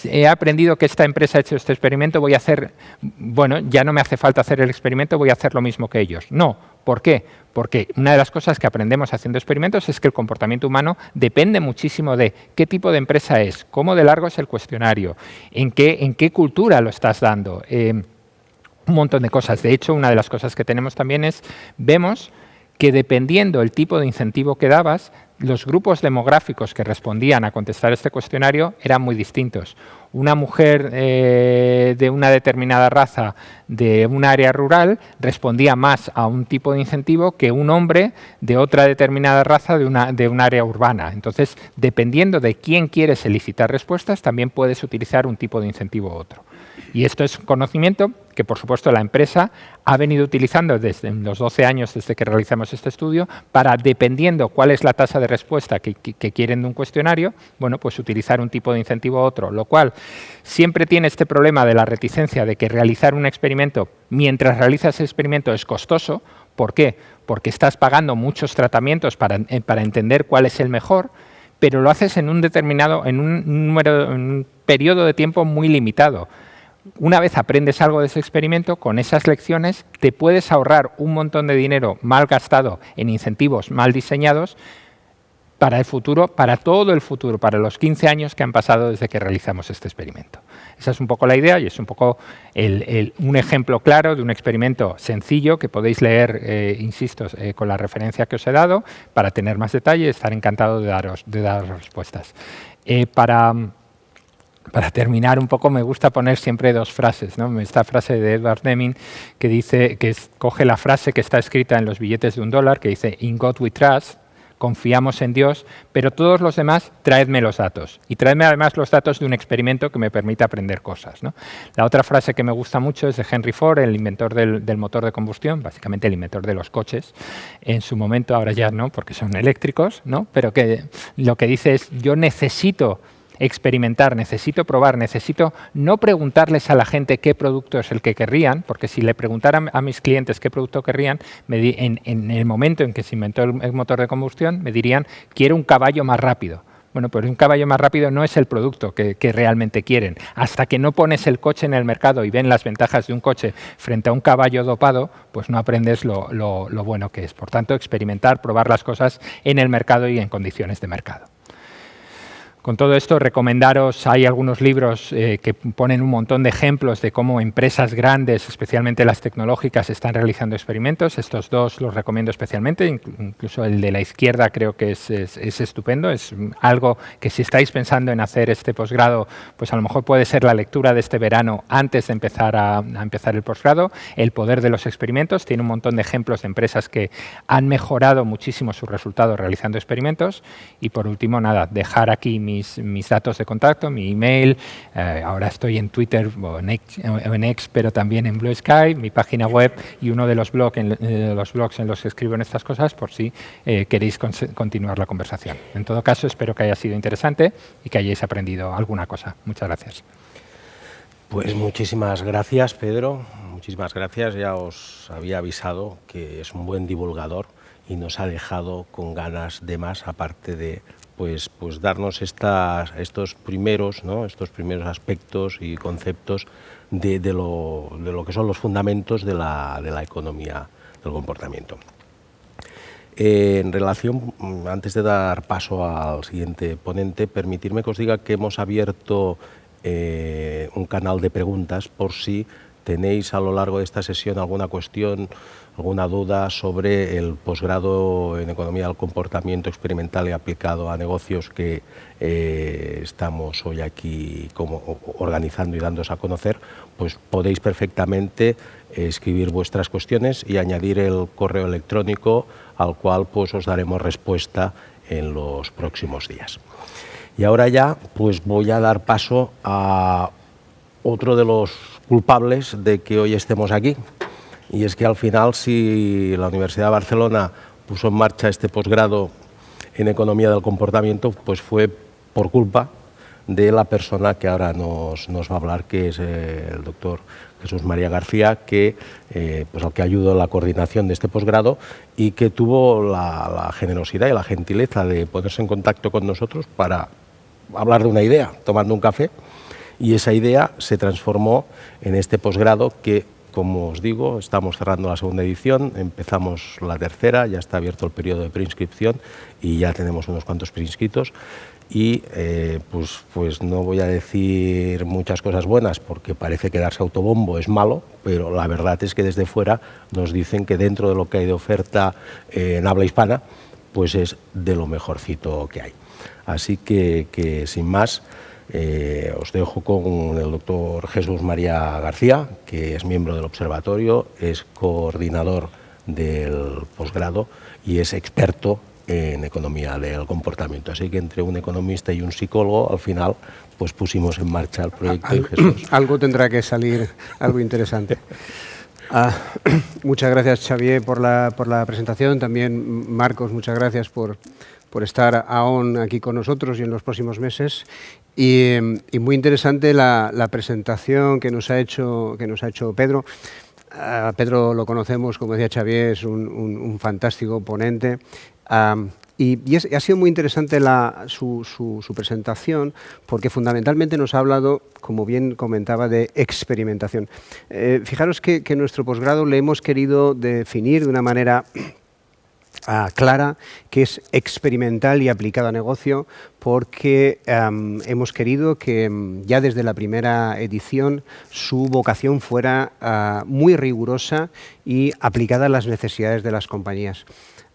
He aprendido que esta empresa ha hecho este experimento, voy a hacer, bueno, ya no me hace falta hacer el experimento, voy a hacer lo mismo que ellos. No, ¿por qué? Porque una de las cosas que aprendemos haciendo experimentos es que el comportamiento humano depende muchísimo de qué tipo de empresa es, cómo de largo es el cuestionario, en qué cultura lo estás dando, un montón de cosas. De hecho, una de las cosas que tenemos también es, vemos que dependiendo del tipo de incentivo que dabas, los grupos demográficos que respondían a contestar este cuestionario eran muy distintos. Una mujer de una determinada raza de un área rural respondía más a un tipo de incentivo que un hombre de otra determinada raza de un área urbana. Entonces, dependiendo de quién quieres elicitar respuestas, también puedes utilizar un tipo de incentivo u otro. Y esto es conocimiento que, por supuesto, la empresa ha venido utilizando desde los 12 años desde que realizamos este estudio para, dependiendo cuál es la tasa de respuesta que quieren de un cuestionario, bueno, pues utilizar un tipo de incentivo u otro, lo cual siempre tiene este problema de la reticencia de que realizar un experimento mientras realizas ese experimento es costoso. ¿Por qué? Porque estás pagando muchos tratamientos para entender cuál es el mejor, pero lo haces en un periodo de tiempo muy limitado. Una vez aprendes algo de ese experimento, con esas lecciones te puedes ahorrar un montón de dinero mal gastado en incentivos mal diseñados para el futuro, para todo el futuro, para los 15 años que han pasado desde que realizamos este experimento. Esa es un poco la idea y es un poco un ejemplo claro de un experimento sencillo que podéis leer, insisto, con la referencia que os he dado para tener más detalle. Estaré encantado de daros respuestas. Para terminar un poco, me gusta poner siempre dos frases, ¿no? Esta frase de Edward Deming que dice, coge la frase que está escrita en los billetes de $1, que dice "In God we trust", confiamos en Dios, pero todos los demás, traedme los datos. Y traedme además los datos de un experimento que me permita aprender cosas, ¿no? La otra frase que me gusta mucho es de Henry Ford, el inventor del motor de combustión, básicamente el inventor de los coches. En su momento, ahora ya no, porque son eléctricos, ¿no? Pero que lo que dice es, yo necesito experimentar, necesito probar, necesito no preguntarles a la gente qué producto es el que querrían, porque si le preguntaran a mis clientes qué producto querrían, en el momento en que se inventó el motor de combustión, me dirían, quiero un caballo más rápido. Bueno, pues un caballo más rápido no es el producto que realmente quieren. Hasta que no pones el coche en el mercado y ven las ventajas de un coche frente a un caballo dopado, pues no aprendes lo bueno que es. Por tanto, experimentar, probar las cosas en el mercado y en condiciones de mercado. Con todo esto, recomendaros, hay algunos libros que ponen un montón de ejemplos de cómo empresas grandes, especialmente las tecnológicas, están realizando experimentos. Estos dos los recomiendo especialmente, incluso el de la izquierda creo que es estupendo. Es algo que si estáis pensando en hacer este posgrado, pues a lo mejor puede ser la lectura de este verano antes de empezar a empezar el posgrado. El poder de los experimentos, tiene un montón de ejemplos de empresas que han mejorado muchísimo sus resultados realizando experimentos. Y por último, nada, dejar aquí mis datos de contacto, mi email, ahora estoy en Twitter o en X, pero también en Blue Sky, mi página web y uno de los blogs en los que escribo en estas cosas por si queréis continuar la conversación. En todo caso, espero que haya sido interesante y que hayáis aprendido alguna cosa. Muchas gracias. Pues muchísimas gracias, Pedro. Muchísimas gracias. Ya os había avisado que es un buen divulgador y nos ha dejado con ganas de más, aparte de pues darnos estos primeros aspectos y conceptos de lo que son los fundamentos de la economía del comportamiento. En relación, antes de dar paso al siguiente ponente, permitirme que os diga que hemos abierto un canal de preguntas por si tenéis a lo largo de esta sesión alguna cuestión, alguna duda sobre el posgrado en Economía del Comportamiento experimental y aplicado a negocios que estamos hoy aquí como organizando y dándos a conocer, pues podéis perfectamente escribir vuestras cuestiones y añadir el correo electrónico al cual pues os daremos respuesta en los próximos días. Y ahora ya pues voy a dar paso a otro de los culpables de que hoy estemos aquí, y es que al final, si la Universidad de Barcelona puso en marcha este posgrado en Economía del Comportamiento, pues fue por culpa de la persona que ahora nos va a hablar, que es el doctor Jesús María García, que pues al que ayudó en la coordinación de este posgrado y que tuvo la generosidad y la gentileza de ponerse en contacto con nosotros para hablar de una idea, tomando un café. Y esa idea se transformó en este posgrado que, como os digo, estamos cerrando la segunda edición, empezamos la tercera, ya está abierto el periodo de preinscripción y ya tenemos unos cuantos preinscritos. Y pues no voy a decir muchas cosas buenas porque parece que darse autobombo es malo, pero la verdad es que desde fuera nos dicen que dentro de lo que hay de oferta en habla hispana, pues es de lo mejorcito que hay. Así que sin más, os dejo con el doctor Jesús María García, que es miembro del observatorio, es coordinador del posgrado y es experto en economía del comportamiento. Así que entre un economista y un psicólogo, al final, pues pusimos en marcha el proyecto. Y Jesús. Algo tendrá que salir, algo interesante. Muchas gracias, Xavier, por la presentación. También, Marcos, muchas gracias por estar aún aquí con nosotros y en los próximos meses. Y muy interesante la presentación que nos ha hecho Pedro. Pedro lo conocemos, como decía Xavier, es un fantástico ponente. Y ha sido muy interesante su presentación porque fundamentalmente nos ha hablado, como bien comentaba, de experimentación. Fijaros que nuestro posgrado le hemos querido definir de una manera clara, que es experimental y aplicado a negocio, porque hemos querido que ya desde la primera edición su vocación fuera muy rigurosa y aplicada a las necesidades de las compañías.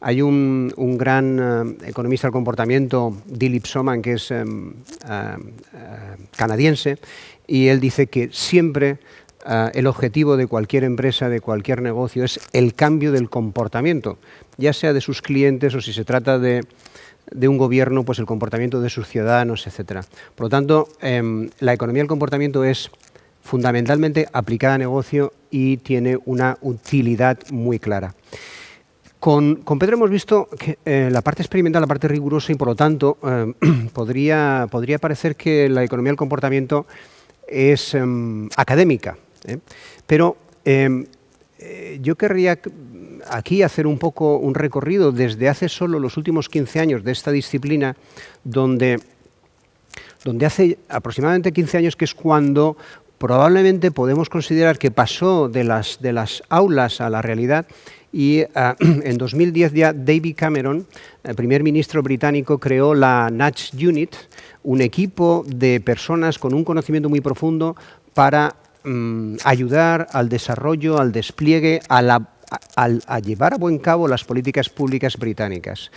Hay un gran economista del comportamiento, Dilip Soman, que es canadiense, y él dice que siempre el objetivo de cualquier empresa, de cualquier negocio, es el cambio del comportamiento. ya sea de sus clientes o si se trata de un gobierno, pues el comportamiento de sus ciudadanos, etcétera. Por lo tanto, la economía del comportamiento es fundamentalmente aplicada a negocio y tiene una utilidad muy clara. Con Pedro hemos visto que la parte experimental, la parte rigurosa y por lo tanto podría parecer que la economía del comportamiento es académica, pero yo querría aquí hacer un poco un recorrido desde hace solo los últimos 15 años de esta disciplina, donde hace aproximadamente 15 años que es cuando probablemente podemos considerar que pasó de las aulas a la realidad. Y en 2010 ya David Cameron, el primer ministro británico, creó la Nudge Unit, un equipo de personas con un conocimiento muy profundo para ayudar al desarrollo, al despliegue, a llevar a buen cabo las políticas públicas británicas.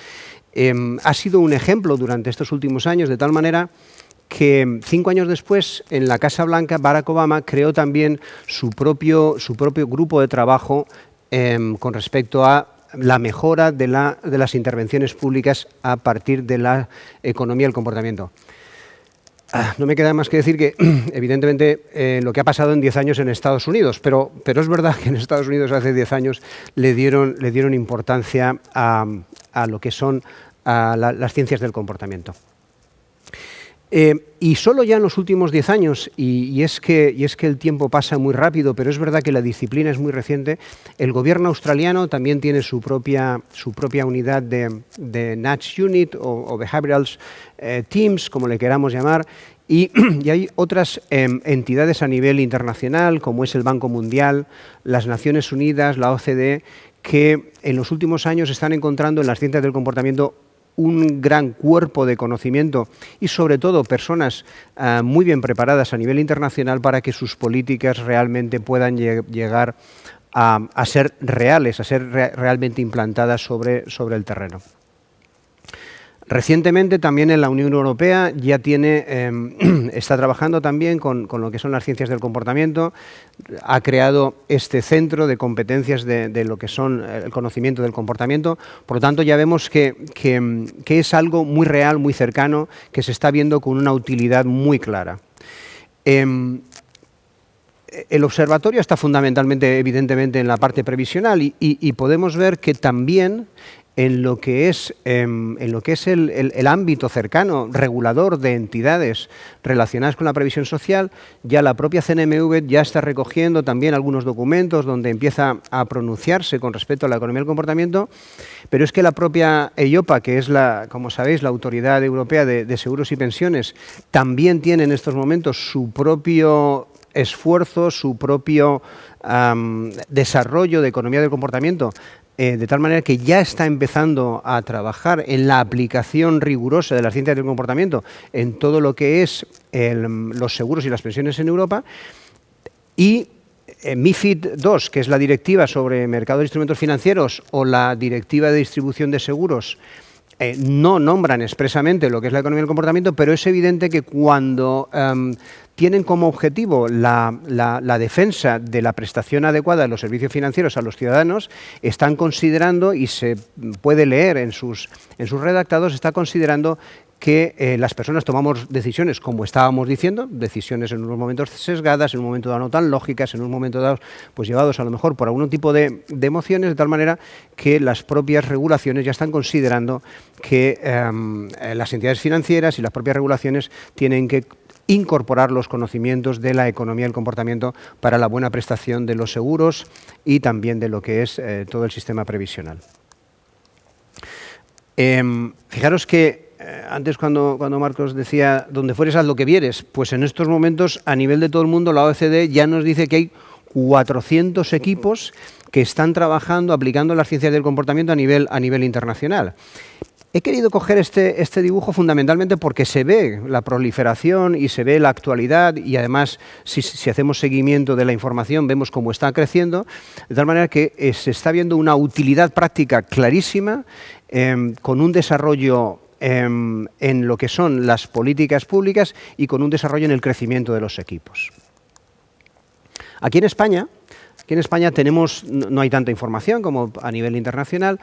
Ha sido un ejemplo durante estos últimos años, de tal manera que 5 años después, en la Casa Blanca, Barack Obama creó también su propio grupo de trabajo con respecto a la mejora de las intervenciones públicas a partir de la economía del comportamiento. No me queda más que decir que, evidentemente, lo que ha pasado en 10 años en Estados Unidos, pero es verdad que en Estados Unidos hace 10 años le dieron importancia a lo que son las ciencias del comportamiento. Y solo ya en los últimos 10 años, y es que el tiempo pasa muy rápido, pero es verdad que la disciplina es muy reciente, el gobierno australiano también tiene su propia unidad de Nudge Unit o Behavioral Teams, como le queramos llamar, y hay otras entidades a nivel internacional, como es el Banco Mundial, las Naciones Unidas, la OCDE, que en los últimos años están encontrando en las ciencias del comportamiento un gran cuerpo de conocimiento y sobre todo personas muy bien preparadas a nivel internacional para que sus políticas realmente puedan llegar a ser reales, a ser realmente implantadas sobre el terreno. Recientemente también en la Unión Europea ya está trabajando también con lo que son las ciencias del comportamiento, ha creado este centro de competencias de lo que son el conocimiento del comportamiento, por lo tanto ya vemos que es algo muy real, muy cercano, que se está viendo con una utilidad muy clara. El observatorio está fundamentalmente, evidentemente, en la parte previsional y podemos ver que también en lo que es el ámbito cercano, regulador de entidades relacionadas con la previsión social, ya la propia CNMV ya está recogiendo también algunos documentos donde empieza a pronunciarse con respecto a la economía del comportamiento, pero es que la propia EIOPA, que es, como sabéis, la Autoridad Europea de Seguros y Pensiones, también tiene en estos momentos su propio esfuerzo, su propio desarrollo de economía del comportamiento, de tal manera que ya está empezando a trabajar en la aplicación rigurosa de las ciencias del comportamiento en todo lo que es los seguros y las pensiones en Europa. Y MiFID II, que es la directiva sobre mercado de instrumentos financieros, o la directiva de distribución de seguros, no nombran expresamente lo que es la economía del comportamiento, pero es evidente que cuando tienen como objetivo la defensa de la prestación adecuada de los servicios financieros a los ciudadanos, están considerando, y se puede leer en sus redactados, está considerando que las personas tomamos decisiones, como estábamos diciendo, decisiones en unos momentos sesgadas, en un momento dado no tan lógicas, en un momento dado pues llevados a lo mejor por algún tipo de emociones, de tal manera que las propias regulaciones ya están considerando que las entidades financieras y las propias regulaciones tienen que incorporar los conocimientos de la economía del comportamiento para la buena prestación de los seguros y también de lo que es todo el sistema previsional. Fijaros que antes cuando Marcos decía, donde fueres haz lo que vieres, pues en estos momentos a nivel de todo el mundo la OECD ya nos dice que hay 400 equipos que están trabajando, aplicando las ciencias del comportamiento a nivel internacional. He querido coger este dibujo fundamentalmente porque se ve la proliferación y se ve la actualidad y además si hacemos seguimiento de la información vemos cómo está creciendo, de tal manera que se está viendo una utilidad práctica clarísima con un desarrollo en lo que son las políticas públicas y con un desarrollo en el crecimiento de los equipos. Aquí en España no hay tanta información como a nivel internacional.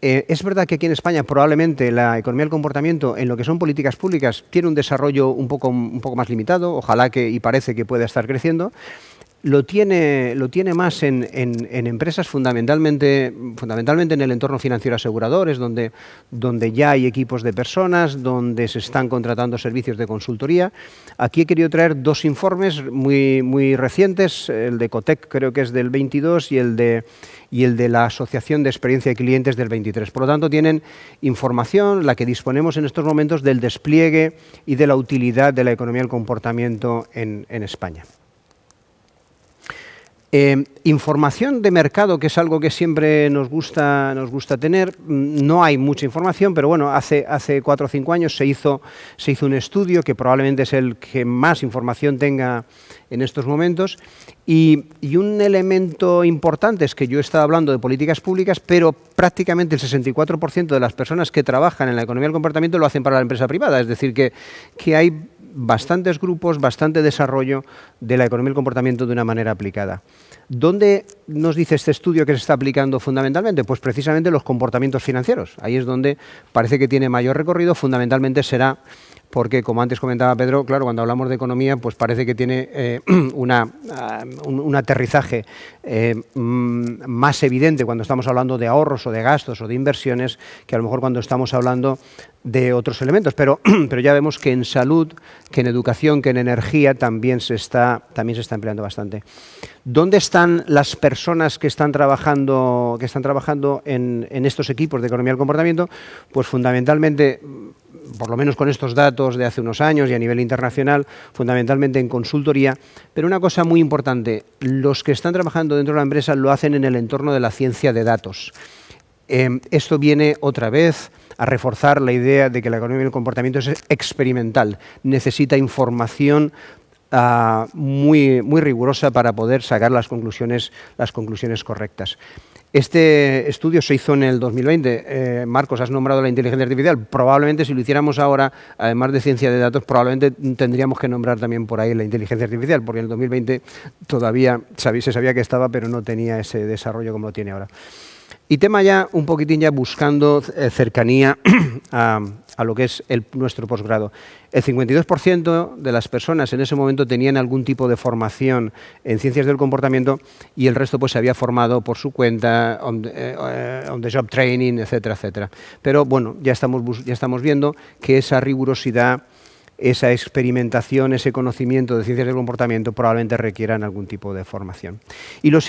Es verdad que aquí en España probablemente la economía del comportamiento en lo que son políticas públicas tiene un desarrollo un poco más limitado, ojalá y parece que pueda estar creciendo. Lo tiene más en empresas fundamentalmente en el entorno financiero aseguradores, donde ya hay equipos de personas, donde se están contratando servicios de consultoría. Aquí he querido traer dos informes muy recientes, el de Cotec creo que es del 22 y el de la Asociación de Experiencia de Clientes del 23. Por lo tanto, tienen información, la que disponemos en estos momentos, del despliegue y de la utilidad de la economía del comportamiento en España. Información de mercado, que es algo que siempre nos gusta tener. No hay mucha información, pero bueno, hace 4 o 5 años se hizo un estudio que probablemente es el que más información tenga en estos momentos. Y un elemento importante es que yo he estado hablando de políticas públicas, pero prácticamente el 64% de las personas que trabajan en la economía del comportamiento lo hacen para la empresa privada. Es decir, que hay bastantes grupos, bastante desarrollo de la economía del comportamiento de una manera aplicada. ¿Dónde nos dice este estudio que se está aplicando fundamentalmente? Pues precisamente los comportamientos financieros. Ahí es donde parece que tiene mayor recorrido. Fundamentalmente será porque, como antes comentaba Pedro, claro, cuando hablamos de economía, pues parece que tiene un aterrizaje más evidente cuando estamos hablando de ahorros o de gastos o de inversiones que a lo mejor cuando estamos hablando de otros elementos. Pero ya vemos que en salud, que en educación, que en energía también se está empleando bastante. ¿Dónde están las personas que están trabajando en estos equipos de economía del comportamiento? Pues fundamentalmente, por lo menos con estos datos de hace unos años y a nivel internacional, fundamentalmente en consultoría. Pero una cosa muy importante, los que están trabajando dentro de la empresa lo hacen en el entorno de la ciencia de datos. Esto viene otra vez a reforzar la idea de que la economía del comportamiento es experimental, necesita información muy rigurosa para poder sacar las conclusiones correctas. Este estudio se hizo en el 2020. Marcos, has nombrado la inteligencia artificial. Probablemente si lo hiciéramos ahora, además de ciencia de datos, probablemente tendríamos que nombrar también por ahí la inteligencia artificial, porque en el 2020 todavía se sabía que estaba, pero no tenía ese desarrollo como lo tiene ahora. Y tema ya un poquitín buscando cercanía a lo que es nuestro posgrado. El 52% de las personas en ese momento tenían algún tipo de formación en ciencias del comportamiento y el resto pues se había formado por su cuenta, on the job training, etcétera, etcétera. Pero bueno, ya estamos viendo que esa rigurosidad, esa experimentación, ese conocimiento de ciencias del comportamiento probablemente requieran algún tipo de formación. Y lo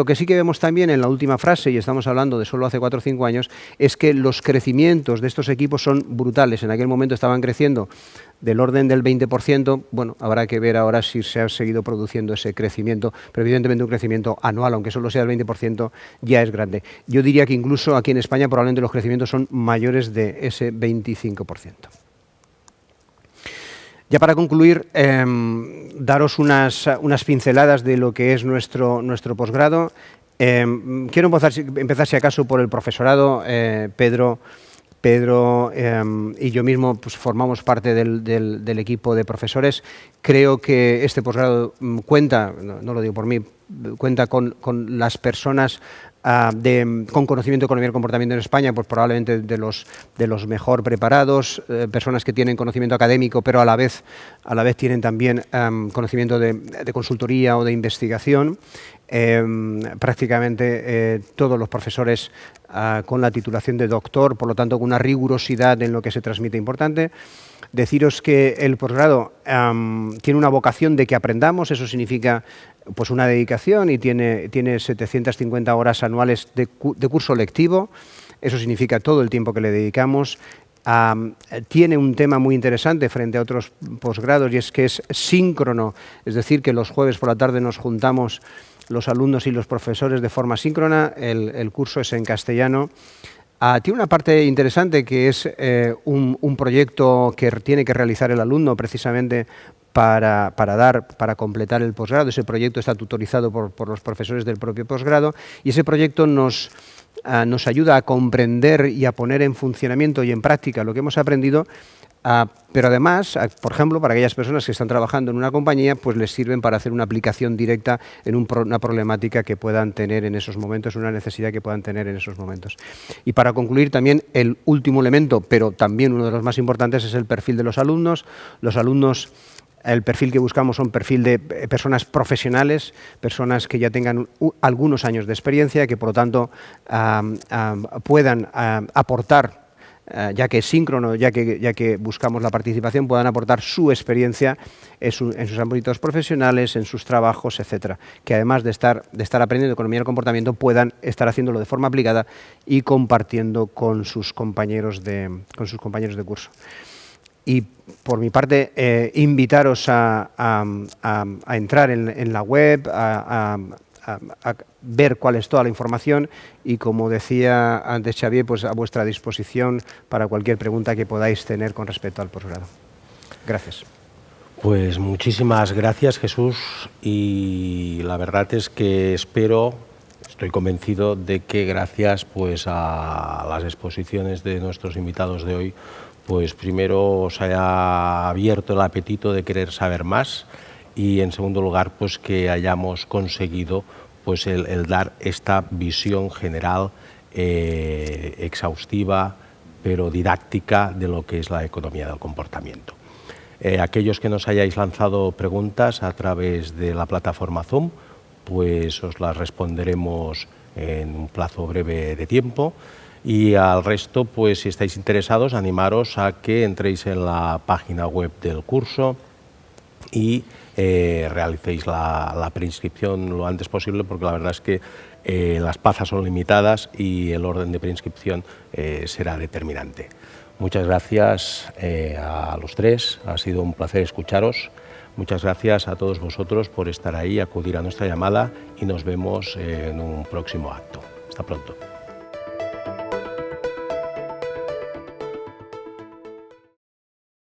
que sí que vemos también en la última frase, y estamos hablando de solo hace 4 o 5 años, es que los crecimientos de estos equipos son brutales. En aquel momento estaban creciendo del orden del 20%, bueno, habrá que ver ahora si se ha seguido produciendo ese crecimiento, pero evidentemente un crecimiento anual, aunque solo sea el 20%, ya es grande. Yo diría que incluso aquí en España probablemente los crecimientos son mayores de ese 25%. Ya para concluir, daros unas pinceladas de lo que es nuestro posgrado. Quiero empezar si acaso por el profesorado. Pedro y yo mismo pues, formamos parte del equipo de profesores. Creo que este posgrado cuenta, no lo digo por mí, cuenta con las personas con conocimiento de economía del comportamiento en España, pues probablemente de los mejor preparados, personas que tienen conocimiento académico, pero a la vez tienen también conocimiento de consultoría o de investigación. Prácticamente todos los profesores con la titulación de doctor, por lo tanto con una rigurosidad en lo que se transmite importante. Deciros que el posgrado tiene una vocación de que aprendamos, eso significa pues una dedicación y tiene 750 horas anuales de curso lectivo, eso significa todo el tiempo que le dedicamos. Tiene un tema muy interesante frente a otros posgrados y es que es síncrono, es decir, que los jueves por la tarde nos juntamos los alumnos y los profesores de forma síncrona, el curso es en castellano. Tiene una parte interesante que es un proyecto que tiene que realizar el alumno precisamente para completar el posgrado. Ese proyecto está tutorizado por los profesores del propio posgrado y ese proyecto nos ayuda a comprender y a poner en funcionamiento y en práctica lo que hemos aprendido Pero además, por ejemplo, para aquellas personas que están trabajando en una compañía, pues les sirven para hacer una aplicación directa en una problemática que puedan tener en esos momentos, una necesidad que puedan tener en esos momentos. Y para concluir, también el último elemento, pero también uno de los más importantes, es el perfil de los alumnos. Los alumnos, el perfil que buscamos son perfil de personas profesionales, personas que ya tengan algunos años de experiencia, que por lo tanto puedan aportar, ya que es síncrono, ya que buscamos la participación, puedan aportar su experiencia en sus ámbitos profesionales, en sus trabajos, etcétera. Que además de estar aprendiendo economía del comportamiento, puedan estar haciéndolo de forma aplicada y compartiendo con sus compañeros de curso. Y por mi parte, invitaros a entrar en la web, a ver cuál es toda la información y, como decía antes Xavier, pues a vuestra disposición para cualquier pregunta que podáis tener con respecto al posgrado. Gracias. Pues muchísimas gracias, Jesús, y la verdad es que estoy convencido de que gracias pues a las exposiciones de nuestros invitados de hoy, pues primero os haya abierto el apetito de querer saber más, y en segundo lugar pues que hayamos conseguido pues el dar esta visión general, exhaustiva pero didáctica de lo que es la economía del comportamiento. Aquellos que nos hayáis lanzado preguntas a través de la plataforma Zoom, pues os las responderemos en un plazo breve de tiempo, y al resto, pues si estáis interesados, animaros a que entréis en la página web del curso y realicéis la preinscripción lo antes posible, porque la verdad es que las plazas son limitadas y el orden de preinscripción será determinante. Muchas gracias a los tres, ha sido un placer escucharos. Muchas gracias a todos vosotros por estar ahí, acudir a nuestra llamada, y nos vemos en un próximo acto. Hasta pronto.